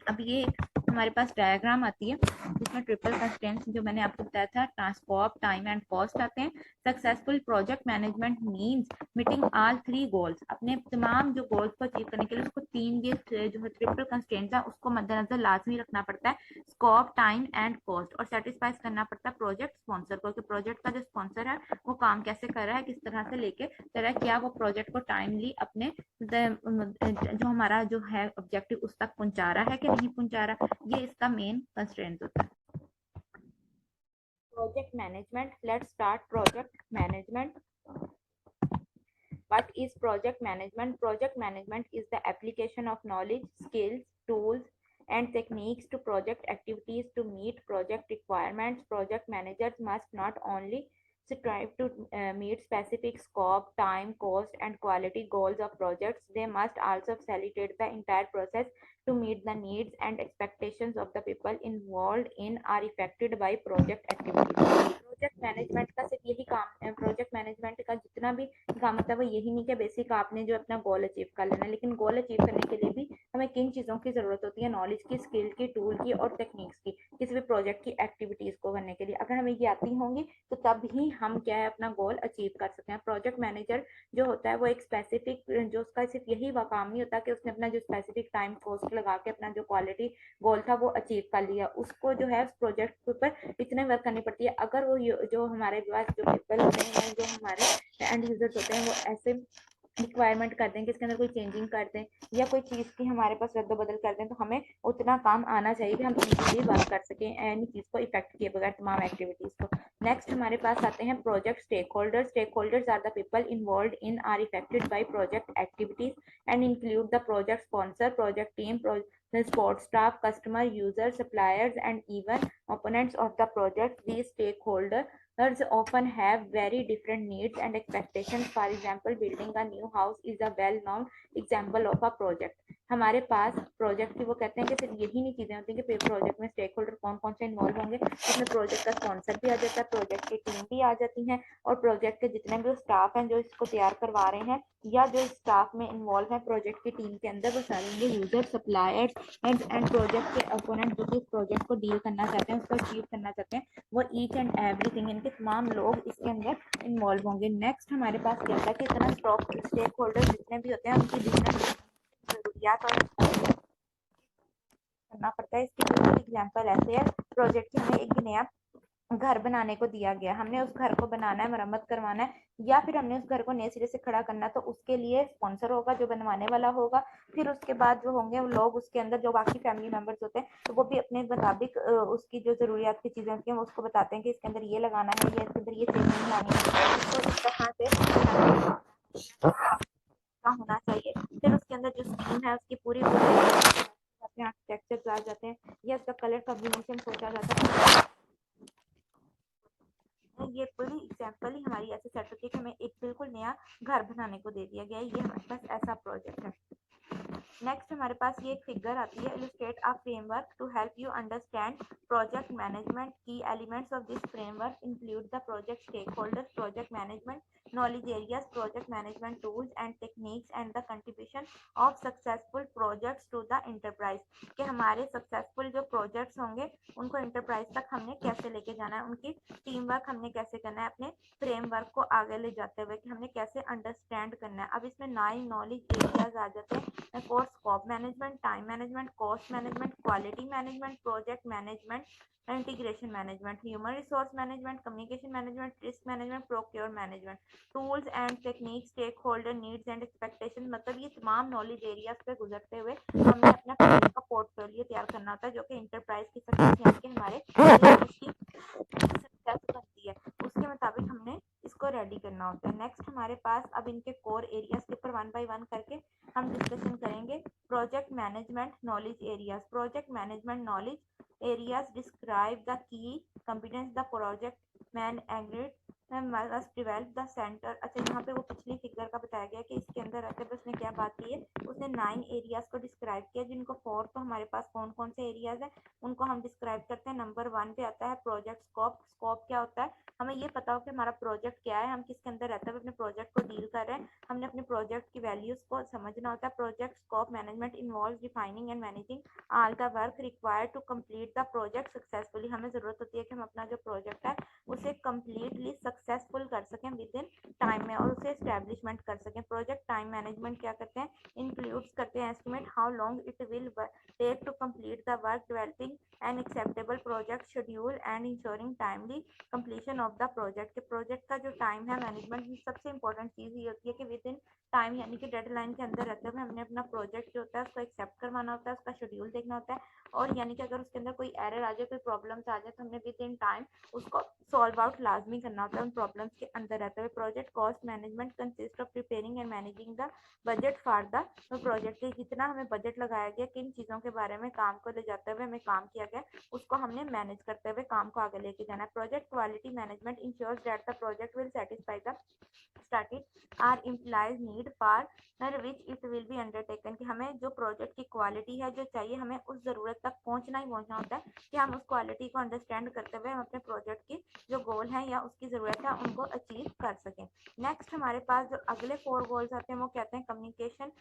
अब ये हमारे पास डायग्राम आती है जिसमें ट्रिपल कंस्ट्रेंट्स जो मैंने आपको बताया था, ट्रांसकोप, टाइम एंड कॉस्ट आते हैं। Successful project management means meeting all 3 goals. अपने तमाम जो गोल्स को अचीव करने के लिए उसको 3 ये जो है ट्रिपल कंस्ट्रेंट्स है उसको मद्देनजर लाजमी रखना पड़ता है, स्कोप, टाइम एंड कॉस्ट, और सेटिस्फाई करना पड़ता है प्रोजेक्ट स्पॉन्सर को कि प्रोजेक्ट का जो स्पॉन्सर है वो काम कैसे कर रहा है, किस तरह से लेके चल रहा है, क्या वो प्रोजेक्ट को टाइमली अपने जो हमारा जो है ऑब्जेक्टिव उस तक पहुंचा रहा है कि नहीं पहुंचा रहा। ये इसका मेन कंस्ट्रेंट होता है। Project management, let's start project management. What is project management? Project management is the application of knowledge, skills, tools, and techniques to project activities to meet project requirements. Project managers must not only strive to meet specific scope, time, cost, and quality goals of projects, they must also facilitate the entire process to meet the needs and expectations of the people involved in or affected by project activities. Project management का सिर्फ यही काम है, project management का जितना भी काम होता है वो यही नहीं कि बेसिक आपने जो अपना गोल अचीव कर लेना है, लेकिन गोल अचीव करने के लिए भी हमें किन चीज़ों की ज़रूरत होती है, नॉलेज की, स्किल की, टूल की और टेक्निक्स की, किसी भी प्रोजेक्ट की एक्टिविटीज़ को करने के लिए। अगर हमें ये आती होंगी तो तब ही हम क्या है अपना गोल अचीव कर सकते हैं। प्रोजेक्ट मैनेजर जो होता है वो एक स्पेसिफिक, जो उसका सिर्फ यही काम नहीं होता कि उसने अपना जो स्पेसिफिक टाइम कॉस्ट लगा के अपना जो क्वालिटी गोल था वो अचीव कर लिया, उसको जो है उस प्रोजेक्ट के ऊपर इतने वर्क करनी पड़ती है। अगर वो जो हमारे पास जो पीपल होते हैं, जो हमारे एंड यूजर्स होते हैं, वो ऐसे रिक्वायरमेंट कर दें कि इसके अंदर कोई चेंजिंग कर दें या कोई चीज़ की हमारे पास रद्द-बदल कर दें, तो हमें उतना काम आना चाहिए कि हम इजीली वर्क कर सकें एनी चीज़ को इफेक्ट किए बगैर तमाम एक्टिविटीज़ को। नेक्स्ट हमारे पास आते हैं project stakeholders. Stakeholders are the people involve in or affected by project activities and include the project sponsor, project team, support staff, customer, users, suppliers, and even opponents of the project. These stakeholders often have very different needs and expectations. For example, building a new house is a well-known example of a project. हमारे पास project की वो कहते हैं कि सिर्फ यही नहीं चीज़ें होती हैं कि प्रोजेक्ट में स्टेक होल्डर कौन कौन से इन्वॉल्व होंगे, इसमें प्रोजेक्ट का स्पॉन्सर भी आ जाता है, प्रोजेक्ट की टीम भी आ जाती है और प्रोजेक्ट के जितने भी स्टाफ हैं जो इसको तैयार करवा रहे हैं या जो स्टाफ में इन्वॉल्व है प्रोजेक्ट की टीम के अंदर, वो सारे यूजर, सप्लायर्स एंड प्रोजेक्ट के अपोनेंट जो कि इस प्रोजेक्ट को डील करना चाहते हैं, उसको अचीव करना चाहते हैं, वो ईच एंड एवरीथिंग, इनके तमाम लोग इसके अंदर इन्वॉल्व होंगे। नेक्स्ट हमारे पास क्या होता है कि इतना स्टेक होल्डर जितने भी होते हैं उनकी डिफरेंट जरूरियात और करना पड़ता है। इसकी बिल्कुल एग्जाम्पल ऐसे है, प्रोजेक्ट में हमें एक नया घर बनाने को दिया गया, हमने उस घर को बनाना है, मरम्मत करवाना है या फिर हमने उस घर को नए सिरे से खड़ा करना है, तो उसके लिए स्पॉन्सर होगा जो बनवाने वाला होगा। फिर उसके बाद जो होंगे वो लोग उसके अंदर जो बाकी फैमिली मेंबर्स होते हैं तो वो भी अपने मुताबिक उसकी जो जरूरियात की चीजें होती हैं वो उसको बताते हैं कि इसके अंदर ये लगाना है या इसके अंदर ये चेंजिंग लानी है, तो इस तरह से होना चाहिए। फिर उसके अंदर जो स्कीम है उसकी पूरी आर्किटेक्चर आ जाते हैं या उसका कलर कॉम्बिनेशन सोचा जाता है। ये पूरी एग्जाम्पल ही हमारी ऐसे सेट होती है कि हमें एक बिल्कुल नया घर बनाने को दे दिया गया है, ये हमारे पास ऐसा प्रोजेक्ट है। नेक्स्ट हमारे पास ये एक फिगर आती है, illustrate a framework to help you understand project management. Key elements of this framework include the project stakeholders, project management knowledge areas, project management tools and techniques, and the contribution of successful projects to the enterprise। कि हमारे successful जो projects होंगे उनको enterprise तक हमने कैसे लेके जाना है, उनकी टीम वर्क हमने कैसे करना है, अपने फ्रेमवर्क को आगे ले जाते हुए कि हमने कैसे अंडरस्टैंड करना है। अब इसमें 9 नॉलेज एरियाज आ जाते हैं, course scope management, time management, cost management, quality management, project management, integration management, human resource management, communication management, risk management, procure management, tools and technique, stakeholder needs and expectation. मतलब ये तमाम knowledge areas पे गुजरते हुए हमने अपना project का portfolio तैयार करना होता है जो कि इंटरप्राइज की सक्सेस यानी कि हमारे सक्सेस बनती है उसके मुताबिक हमने इसको रेडी करना होता है। नेक्स्ट हमारे पास अब इनके कोर एरियाज के ऊपर वन बाय वन करके हम डिस्कशन करेंगे। Project management knowledge areas. Project management knowledge areas describe the key competence the project man agreed must develop the center। अच्छा यहाँ पे वो पिछली फिगर का बताया गया कि इसके अंदर रहते हुए उसने क्या बात की है, उसने 9 एरियाज को डिस्क्राइब किया जिनको 4 तो हमारे पास कौन कौन से एरियाज है उनको हम डिस्क्राइब करते हैं। नंबर 1 पे आता है प्रोजेक्ट स्कोप। स्कोप क्या होता है, हमें ये पता हो कि हमारा प्रोजेक्ट क्या है, हम किसके अंदर रहते हुए अपने प्रोजेक्ट को डील कर रहे हैं, हमने अपने प्रोजेक्ट की वैल्यूज को समझना होता है। Project scope management involve defining and managing all the work required to complete the project successfully. हमें जरूरत होती है कि हम अपना जो प्रोजेक्ट है उसे कंप्लीटली सक्सेसफुल कर सकें विद इन टाइम में और उसे एस्टेब्लिशमेंट कर सकें। प्रोजेक्ट टाइम मैनेजमेंट क्या करते हैं, इंक्लूड्स करते हैं estimate how long it will take to complete the work, developing an acceptable project schedule and ensuring timely completion of the project. Project का जो टाइम है मैनेजमेंट में सबसे इंपॉर्टेंट चीज़ ये होती है कि विद इन टाइम यानी कि डेडलाइन के अंदर रहते हुए हमने अपना प्रोजेक्ट जो होता है उसको एक्सेप्ट करवाना होता है, उसका शेड्यूल देखना होता है, और यानी कि अगर उसके अंदर कोई एरर आ जाए, कोई प्रॉब्लम्स आ जाए तो हमने विद इन टाइम उसको सॉल्व आउट लाजमी करना होता है उन प्रॉब्लम्स के अंदर रहते हुए। Project cost management consist of preparing and managing the budget for the project के कितना हमें बजट लगाया गया, किन चीज़ों के बारे में काम को ले जाते हुए हमें काम किया गया, उसको हमने मैनेज करते हुए काम को आगे लेके जाना है। Project quality management ensures that the project will satisfy the static or implies need for which it will be undertaken, कि हमें जो प्रोजेक्ट की क्वालिटी है जो चाहिए हमें उस ज़रूरत तक पहुंचना ही पहुंचना होता है कि हम उस क्वालिटी को अंडरस्टैंड करते हुए हम अपने प्रोजेक्ट की जो गोल है या उसकी ज़रूरत है उनको अचीव कर सकें। नेक्स्ट हमारे पास जो अगले 4 गोल्स आते हैं वो कहते हैं communication,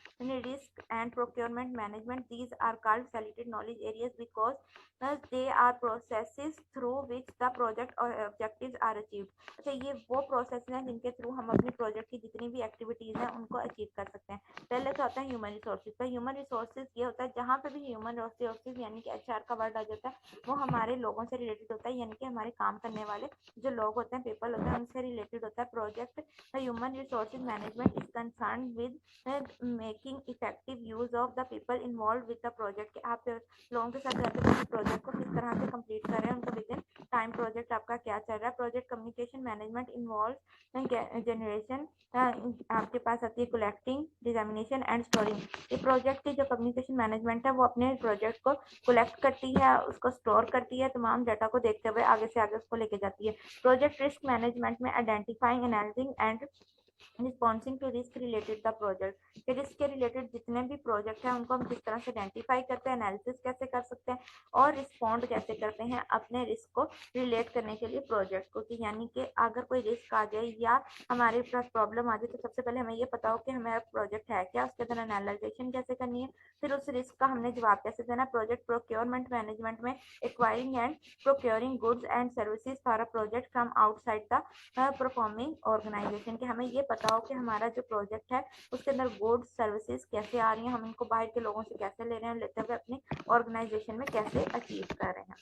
risk and procurement management. These are called facilitated knowledge areas because they are processes through which the project or objectives are achieved। अच्छा, ये वो प्रोसेस हैं जिनके थ्रू हम अपने प्रोजेक्ट की जितनी भी एक्टिविटीज़ हैं उनको अचीव कर सकते हैं। पहले क्या होता है ह्यूमन रिसोर्सेज का। ह्यूमन रिसोर्सेज ये होता है जहाँ पे भी ह्यूमन रिसोर्सेज यानी कि एचआर का वर्ड आ जाता है वो हमारे लोगों से रिलेटेड होता है, यानी कि हमारे काम करने वाले जो लोग होते हैं, पीपल होते हैं, उनसे रिलेटेड होता है। Project human resources management is concern with making effective use of the people involve with the project. आप लोगों के साथ रहते हैं प्रोजेक्ट को किस तरह से कंप्लीट कर रहे हैं, उनका विद इन टाइम प्रोजेक्ट आपका क्या चल रहा है। Project communication management involve generation, आपके पास आती है कलेक्टिंग, डिजामिनेशन एंड स्टोरिंग। ये प्रोजेक्ट की जो कम्युनिकेशन मैनेजमेंट है वो अपने प्रोजेक्ट को कलेक्ट करती है, उसको स्टोर करती है, तमाम डाटा को देखते हुए आगे से आगे उसको लेके जाती है। प्रोजेक्ट रिस्क मैनेजमेंट में identifying, analysing and responding to risk related the project, कि रिस्क के रिलेटेड जितने भी प्रोजेक्ट हैं उनको हम किस तरह से आइडेंटिफाई करते हैं, एनालिसिस कैसे कर सकते हैं और रिस्पॉन्ड कैसे करते हैं अपने रिस्क को रिलेट करने के लिए प्रोजेक्ट को। कि यानी कि अगर कोई रिस्क आ जाए या हमारे पास प्रॉब्लम आ जाए तो सबसे पहले हमें ये पता हो कि हमारा प्रोजेक्ट है क्या, उसके अंदर एनालाइजेशन कैसे करनी है, फिर उस रिस्क का हमने जवाब कैसे देना। प्रोजेक्ट प्रोक्योरमेंट मैनेजमेंट में acquiring and procuring goods and services for a project from outside the performing organization, कि हमें ये पता हो कि हमारा जो प्रोजेक्ट है उसके अंदर गुड्स सर्विसेज कैसे आ रही हैं, हम इनको बाहर के लोगों से कैसे ले रहे हैं, लेते हुए अपनी ऑर्गेनाइजेशन में कैसे अचीव कर रहे हैं।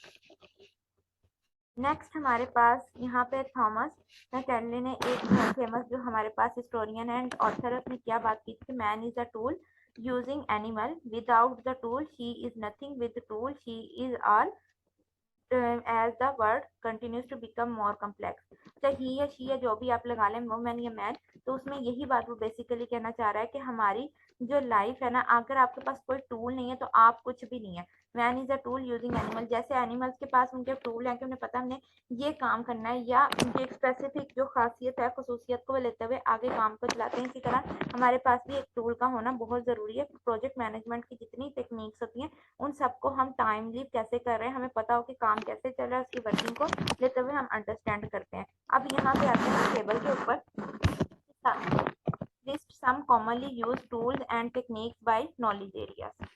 नेक्स्ट हमारे पास यहाँ पे थॉमस कैडली ने एक फेमस जो हमारे पास हिस्टोरियन एंड ऑथर है उसने क्या बात की थी, man is a tool using animal, without the tool she is nothing, with tool she is all, as the word continues to become more complex। तो ही या शी या जो भी आप लगा लें, वुमेन या मैन, तो उसमें यही बात वो बेसिकली कहना चाह रहा है कि हमारी जो लाइफ है ना, अगर आपके पास कोई टूल नहीं है तो आप कुछ भी नहीं है। Man is a tool using animal, जैसे एनिमल्स के पास उनके टूल हैं कि उन्हें पता हमने ये काम करना है या उनकी एक स्पेसिफिक जो खासियत है खसूसियत को लेते हुए आगे काम को चलाते हैं, इसी तरह हमारे पास भी एक टूल का होना बहुत ज़रूरी है। प्रोजेक्ट मैनेजमेंट की जितनी टेक्निक्स होती हैं उन सबको हम टाइमली कैसे कर रहे हैं, हमें पता हो कि काम कैसे चल रहा है, उसकी वर्किंग को लेते हुए हम अंडरस्टैंड करते हैं। अब यहाँ पे आते हैं टेबल के ऊपर, list some commonly used tools and techniques by knowledge areas.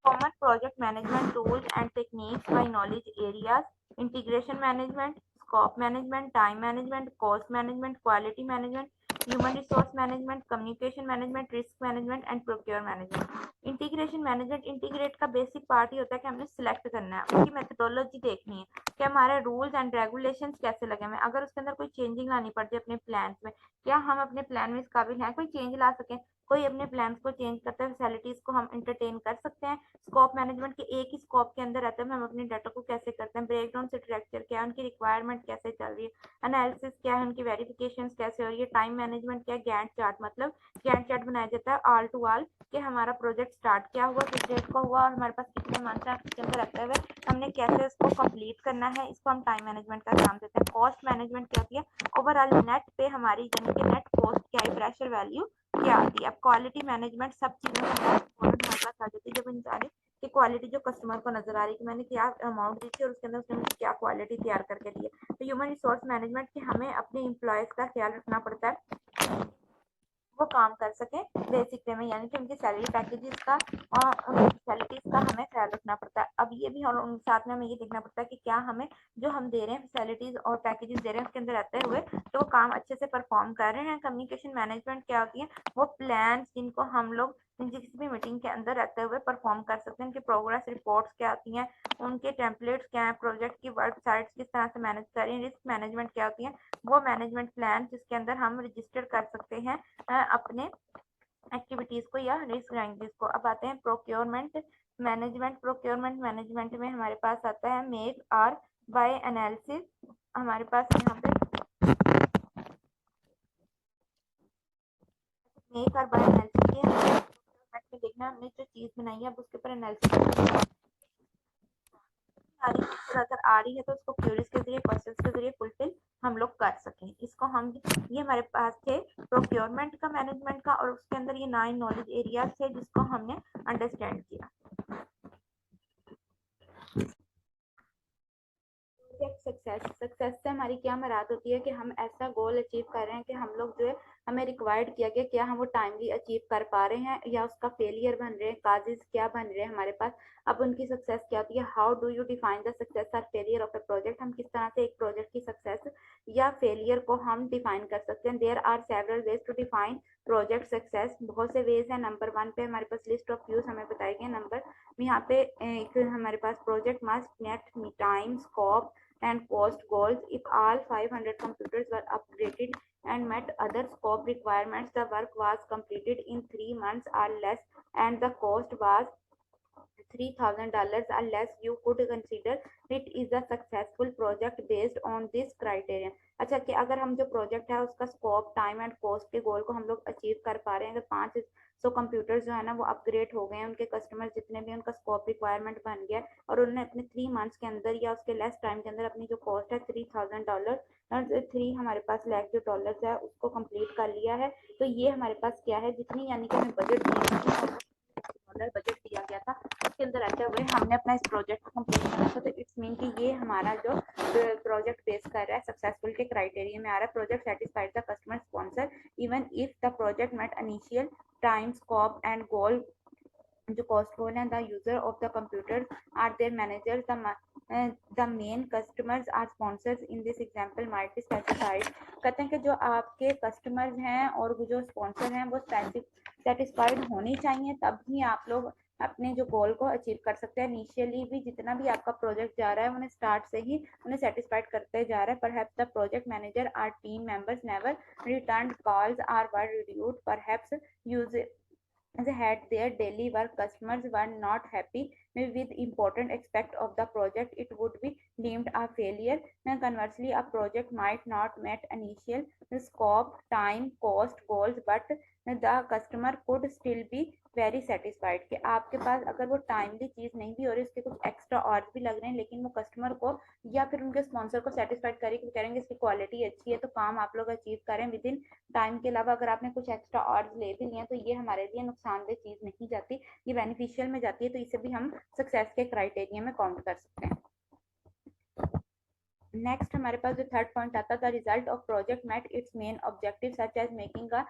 Common project management tools and techniques by knowledge areas: integration management, scope management, time management, cost management, quality management, human resource management, communication management, risk management and procure management। Integration management, integrate का basic part ही होता है कि हमने select करना है, उसकी methodology देखनी है कि हमारे रूल्स एंड रेगुलेशंस कैसे लगे हुए हैं, अगर उसके अंदर कोई चेंजिंग लानी पड़ती है अपने प्लान में, क्या हम अपने प्लान में इस काबिल हैं कोई चेंज ला सकें, कोई अपने प्लान को चेंज करते हैं, फैसिलिटीज को हम इंटरटेन कर सकते हैं। स्कोप मैनेजमेंट के एक ही स्कोप के अंदर रहते हैं, हम अपने डाटा को कैसे करते हैं, ब्रेकडाउन स्ट्रक्चर क्या है, उनकी रिक्वायरमेंट कैसे चल रही है, एनालिसिस क्या है, उनकी वेरिफिकेशन कैसे हो रही है, टाइम मैनेजमेंट क्या है, गैंट चार्ट, मतलब गैंट चार्ट बनाया जाता है ऑल टू ऑल कि हमारा प्रोजेक्ट स्टार्ट क्या हुआ, किस डेट को हुआ और हमारे पास कितने मंथ है उसके अंदर रहते हुए हमने कैसे इसको कंप्लीट करना है, इसको हम टाइम मैनेजमेंट का काम देते हैं। कॉस्ट मैनेजमेंट क्या होती है, ओवरऑल नेट पे हमारी यानी कि नेट कॉस्ट क्या है, प्रेशर वैल्यू क्या आती है। अब क्वालिटी मैनेजमेंट सब चीज़ों में बहुत इंपॉर्टेंट हमारे पास आ जाती है, जब इंसान की क्वालिटी जो कस्टमर को नजर आ रही है कि मैंने क्या अमाउंट दी थी और उसके अंदर उसने मुझे क्या क्वालिटी तैयार करके दी है। तो ह्यूमन रिसोर्स मैनेजमेंट की हमें अपने एम्प्लॉयज़ का ख्याल रखना पड़ता है वो काम कर सके बेसिक पे में, यानी कि उनकी सैलरी पैकेजेस का और उनकी फैसिलिटीज का हमें ख्याल रखना पड़ता है। अब ये भी हम साथ में हमें ये देखना पड़ता है कि क्या हमें जो हम दे रहे हैं फैसिलिटीज और पैकेजेस दे रहे हैं उसके अंदर रहते हुए तो वो काम अच्छे से परफॉर्म कर रहे हैं। कम्युनिकेशन मैनेजमेंट क्या होती है, वो प्लान जिनको हम लोग किसी भी मीटिंग के अंदर रहते हुए परफॉर्म कर सकते हैं। उनकी प्रोग्रेस रिपोर्ट्स क्या आती हैं, उनके टेम्पलेट्स क्या हैं, प्रोजेक्ट की वेबसाइट्स किस तरह से मैनेज करें, रिस्क मैनेजमेंट क्या होती है, वो मैनेजमेंट प्लान जिसके अंदर हम रजिस्टर कर सकते हैं अपने एक्टिविटीज को या रिस्क रैंकिंग को। अब आते हैं प्रोक्योरमेंट मैनेजमेंट। प्रोक्योरमेंट मैनेजमेंट में हमारे पास आता है मेक आर बाय एनालिसिस। हमारे पास यहाँ पे मेक और बाय एनालिसिस के में देखना हमने जो चीज बनाई है अब उसके ऊपर एनालिसिस अगर आ रही है तो उसको क्वेरीज के जरिए क्वेश्चंस के जरिए फुलफिल हम लोग कर सकें। इसको हम ये हमारे पास थे प्रोक्योरमेंट का मैनेजमेंट का, और उसके अंदर ये 9 नॉलेज एरियाज थे जिसको हमने अंडरस्टैंड किया। सक्सेस से हमारी क्या मुराद होती है कि हम ऐसा गोल अचीव कर रहे हैं कि हम लोग जो है हमें रिक्वायर्ड किया गया क्या हम वो टाइमली अचीव कर पा रहे हैं या उसका फेलियर बन रहे हैं, काजेज क्या बन रहे हैं हमारे पास। अब उनकी सक्सेस क्या होती है, how do you define the success और फेलियर ऑफ ए प्रोजेक्ट। हम किस तरह से एक प्रोजेक्ट की सक्सेस या फेलियर को हम डिफाइन कर सकते हैं। There are several ways to define project success. बहुत से वेज है। नंबर 1 पे हमारे पास लिस्ट ऑफ यूज हमें बताए गए। नंबर यहाँ पे एक हमारे पास project must met time scope and cost goals. If all 500 computers were upgraded and met other scope requirements, the work was completed in 3 months or less, and the cost was $3,000 or less. You could consider it is a successful project based on this criterion. अच्छा कि अगर हम जो project है उसका scope time and cost के गोल को हम लोग अचीव कर पा रहे हैं, अगर 500 कंप्यूटर्स जो है ना वो अपग्रेड हो गए हैं, उनके कस्टमर जितने भी उनका स्कोप रिक्वायरमेंट बन गया और उन्होंने अपने 3 मंथ्स के अंदर या उसके लेस टाइम के अंदर अपनी जो कॉस्ट है $3,000 और 3 हमारे पास लाख जो डॉलर्स है उसको कंप्लीट कर लिया है। तो ये हमारे पास क्या है, जितनी यानी कि हमें बजट डॉलर बजट दिया गया था उसके अंदर रहते हुए हमने अपना इस प्रोजेक्ट को कंप्लीट करना था। तो इट्स मीन कि ये हमारा जो प्रोजेक्ट बेस कर रहा है सक्सेसफुल के क्राइटेरिया में आ रहा है। Project satisfied the customer sponsor even if the project met initial time scope and goal. जो कॉस्ट गोल है, the user of the computer are their managers, the main customers are sponsors in this example might be specified. कहते हैं कि जो आपके customers हैं और जो स्पॉन्सर हैं वो सेटिस्फाइड होने चाहिए, तब ही आप लोग अपने जो गोल को अचीव कर सकते हैं। इनिशियली भी जितना भी आपका प्रोजेक्ट जा रहा है उन्हें स्टार्ट से ही उन्हें सेटिस्फाइड करते जा रहा है। Perhaps the project manager or team members never return calls or were reduced, perhaps use had their daily work, customers were not happy with important aspect of the project, it would be deemed a failure. And conversely, a project might not meet initial scope, time, cost, goals, but the customer could still be very satisfied कि आपके पास अगर वो timely चीज नहीं भी हो रही, उसके कुछ एक्स्ट्रा और भी लग रहे हैं, लेकिन वो कस्टमर को या फिर उनके स्पॉन्सर को सेटिस्फाइड करेंगे, करेंगे इसकी क्वालिटी अच्छी है तो काम आप लोग अचीव करें विद इन टाइम। के अलावा अगर आपने कुछ एक्स्ट्रा और ले भी लिया तो ये हमारे लिए नुकसानदेह चीज नहीं जाती, ये बेनिफिशियल में जाती है। तो इसे भी हम सक्सेस के क्राइटेरिया में काउंट कर सकते हैं। नेक्स्ट हमारे पास जो थर्ड पॉइंट आता है, the result of project met its main objective such as making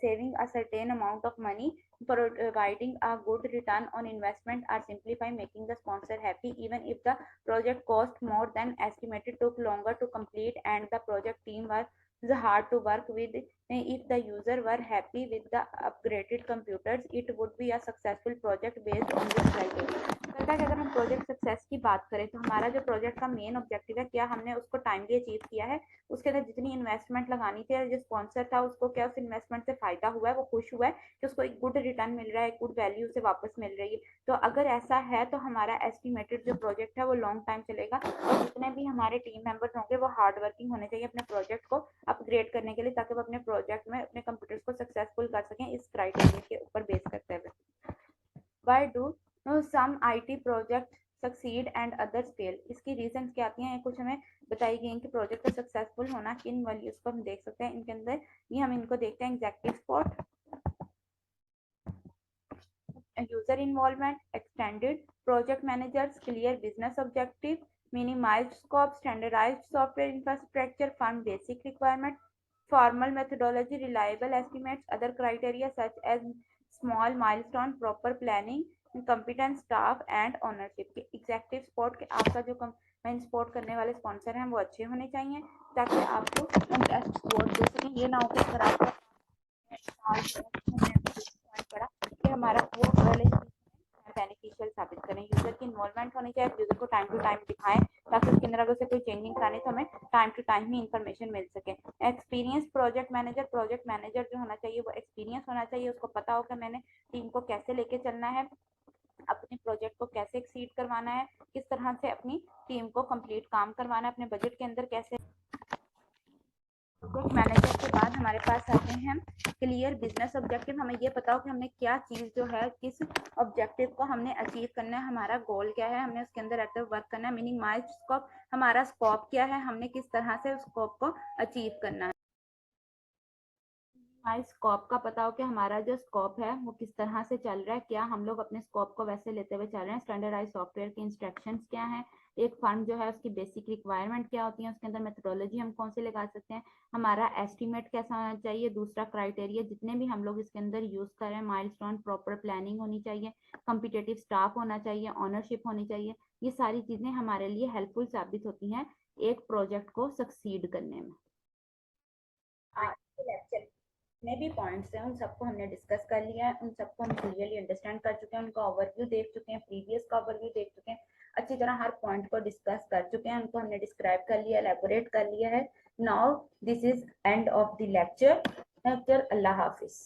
saving a certain amount of money, providing a good return on investment, or simplify making the sponsor happy even if the project cost more than estimated, took longer to complete, and the project team was hard to work with. If the user were happy with the upgraded computers, it would be a successful project based on this criteria. कहता है कि अगर हम project success की बात करें तो हमारा जो प्रोजेक्ट का मेन ऑब्जेक्टिव है, क्या हमने उसको टाइमली अचीव किया है, उसके अंदर जितनी इन्वेस्टमेंट लगानी थी और जो स्पॉन्सर था उसको क्या उस इन्वेस्टमेंट से फायदा हुआ है, वो खुश हुआ है कि उसको एक गुड रिटर्न मिल रहा है, एक गुड वैल्यू से वापस मिल रही है। तो अगर ऐसा है तो हमारा एस्टिमेटेड जो प्रोजेक्ट है वो लॉन्ग टाइम चलेगा और जितने भी हमारे टीम मेंबर्स होंगे वो हार्ड वर्किंग होने चाहिए अपने प्रोजेक्ट को अपग्रेड करने के लिए, ताकि वो अपने प्रोजेक्ट में अपने कंप्यूटर्स को सक्सेसफुल कर सकें इस क्राइटेरिया के ऊपर बेस करते हुए। Why do some IT project succeed and others fail. इसकी रीजन क्या आती हैं, कुछ हमें बताई गई हैं कि प्रोजेक्ट का सक्सेसफुल होना किन वैल्यूज को हम देख सकते हैं। इनके अंदर ये हम इनको देखते हैं, executive spot, user involvement, extended project managers, clear business objective, minimized scope, standardized software infrastructure, firm basic requirement, formal methodology, reliable estimates, other criteria such as small milestone, proper planning, competent staff and ownership. के executive spot के आपका जो support करने वाले sponsor हैं वो अच्छे होने चाहिए ताकि आपको सपोर्ट दे सकें। ये ना हो कि अगर आपका पड़ा कि हमारा वो बेनिफिशियल साबित करें। यूजर की इन्वॉल्वमेंट होनी चाहिए, यूजर को टाइम टू टाइम दिखाएं ताकि उसके अंदर अगर से कोई चेंजिंग करानी तो हमें टाइम टू टाइम ही इंफॉर्मेशन मिल सके। एक्सपीरियंस प्रोजेक्ट मैनेजर जो होना चाहिए वो एक्सपीरियंस होना चाहिए, उसको पता हो कि मैंने टीम को कैसे लेके चलना है, अपने प्रोजेक्ट को कैसे एक्सीड करवाना है, किस तरह से अपनी टीम को कंप्लीट काम करवाना है, अपने बजट के अंदर कैसे। प्रोजेक्ट मैनेजर के बाद हमारे पास आते हैं क्लियर बिजनेस ऑब्जेक्टिव। हमें ये पता हो कि हमने क्या चीज़ जो है, किस ऑब्जेक्टिव को हमने अचीव करना है, हमारा गोल क्या है, हमने उसके अंदर रहते हुए वर्क करना है। मिनिमाइज स्कोप, हमारा स्कोप क्या है, हमने किस तरह से उस स्कोप को अचीव करना है। स्कोप का पता हो कि हमारा जो स्कोप है वो किस तरह से चल रहा है, क्या हम लोग अपने स्कोप को वैसे लेते हुए चल रहे हैं। स्टैंडर्डाइज सॉफ्टवेयर के इंस्ट्रक्शंस क्या है, एक फंड जो है उसकी बेसिक रिक्वायरमेंट क्या होती है, उसके अंदर मेथोडोलॉजी हम कौन सी लगा सकते हैं, हमारा एस्टिमेट कैसा होना चाहिए। दूसरा क्राइटेरिया, जितने भी हम लोग इसके अंदर यूज कर रहे हैं, माइलस्टोन, प्रॉपर प्लानिंग होनी चाहिए, कॉम्पिटेटिव स्टाफ होना चाहिए, ऑनरशिप होनी चाहिए। ये सारी चीजें हमारे लिए हेल्पफुल साबित होती हैं एक प्रोजेक्ट को सक्सीड करने में। आज के लेक्चर जितने भी पॉइंट्स हैं उन सबको हमने डिस्कस कर लिया है, उन सबको हम क्लियरली अंडरस्टैंड कर चुके हैं, उनका ओवरव्यू देख चुके हैं, प्रीवियस का ओवरव्यू देख चुके हैं, अच्छी तरह हर पॉइंट को डिस्कस कर चुके हैं, उनको हमने डिस्क्राइब कर लिया, एलेबोरेट कर लिया है। Now this is end of the lecture. Allah Hafiz.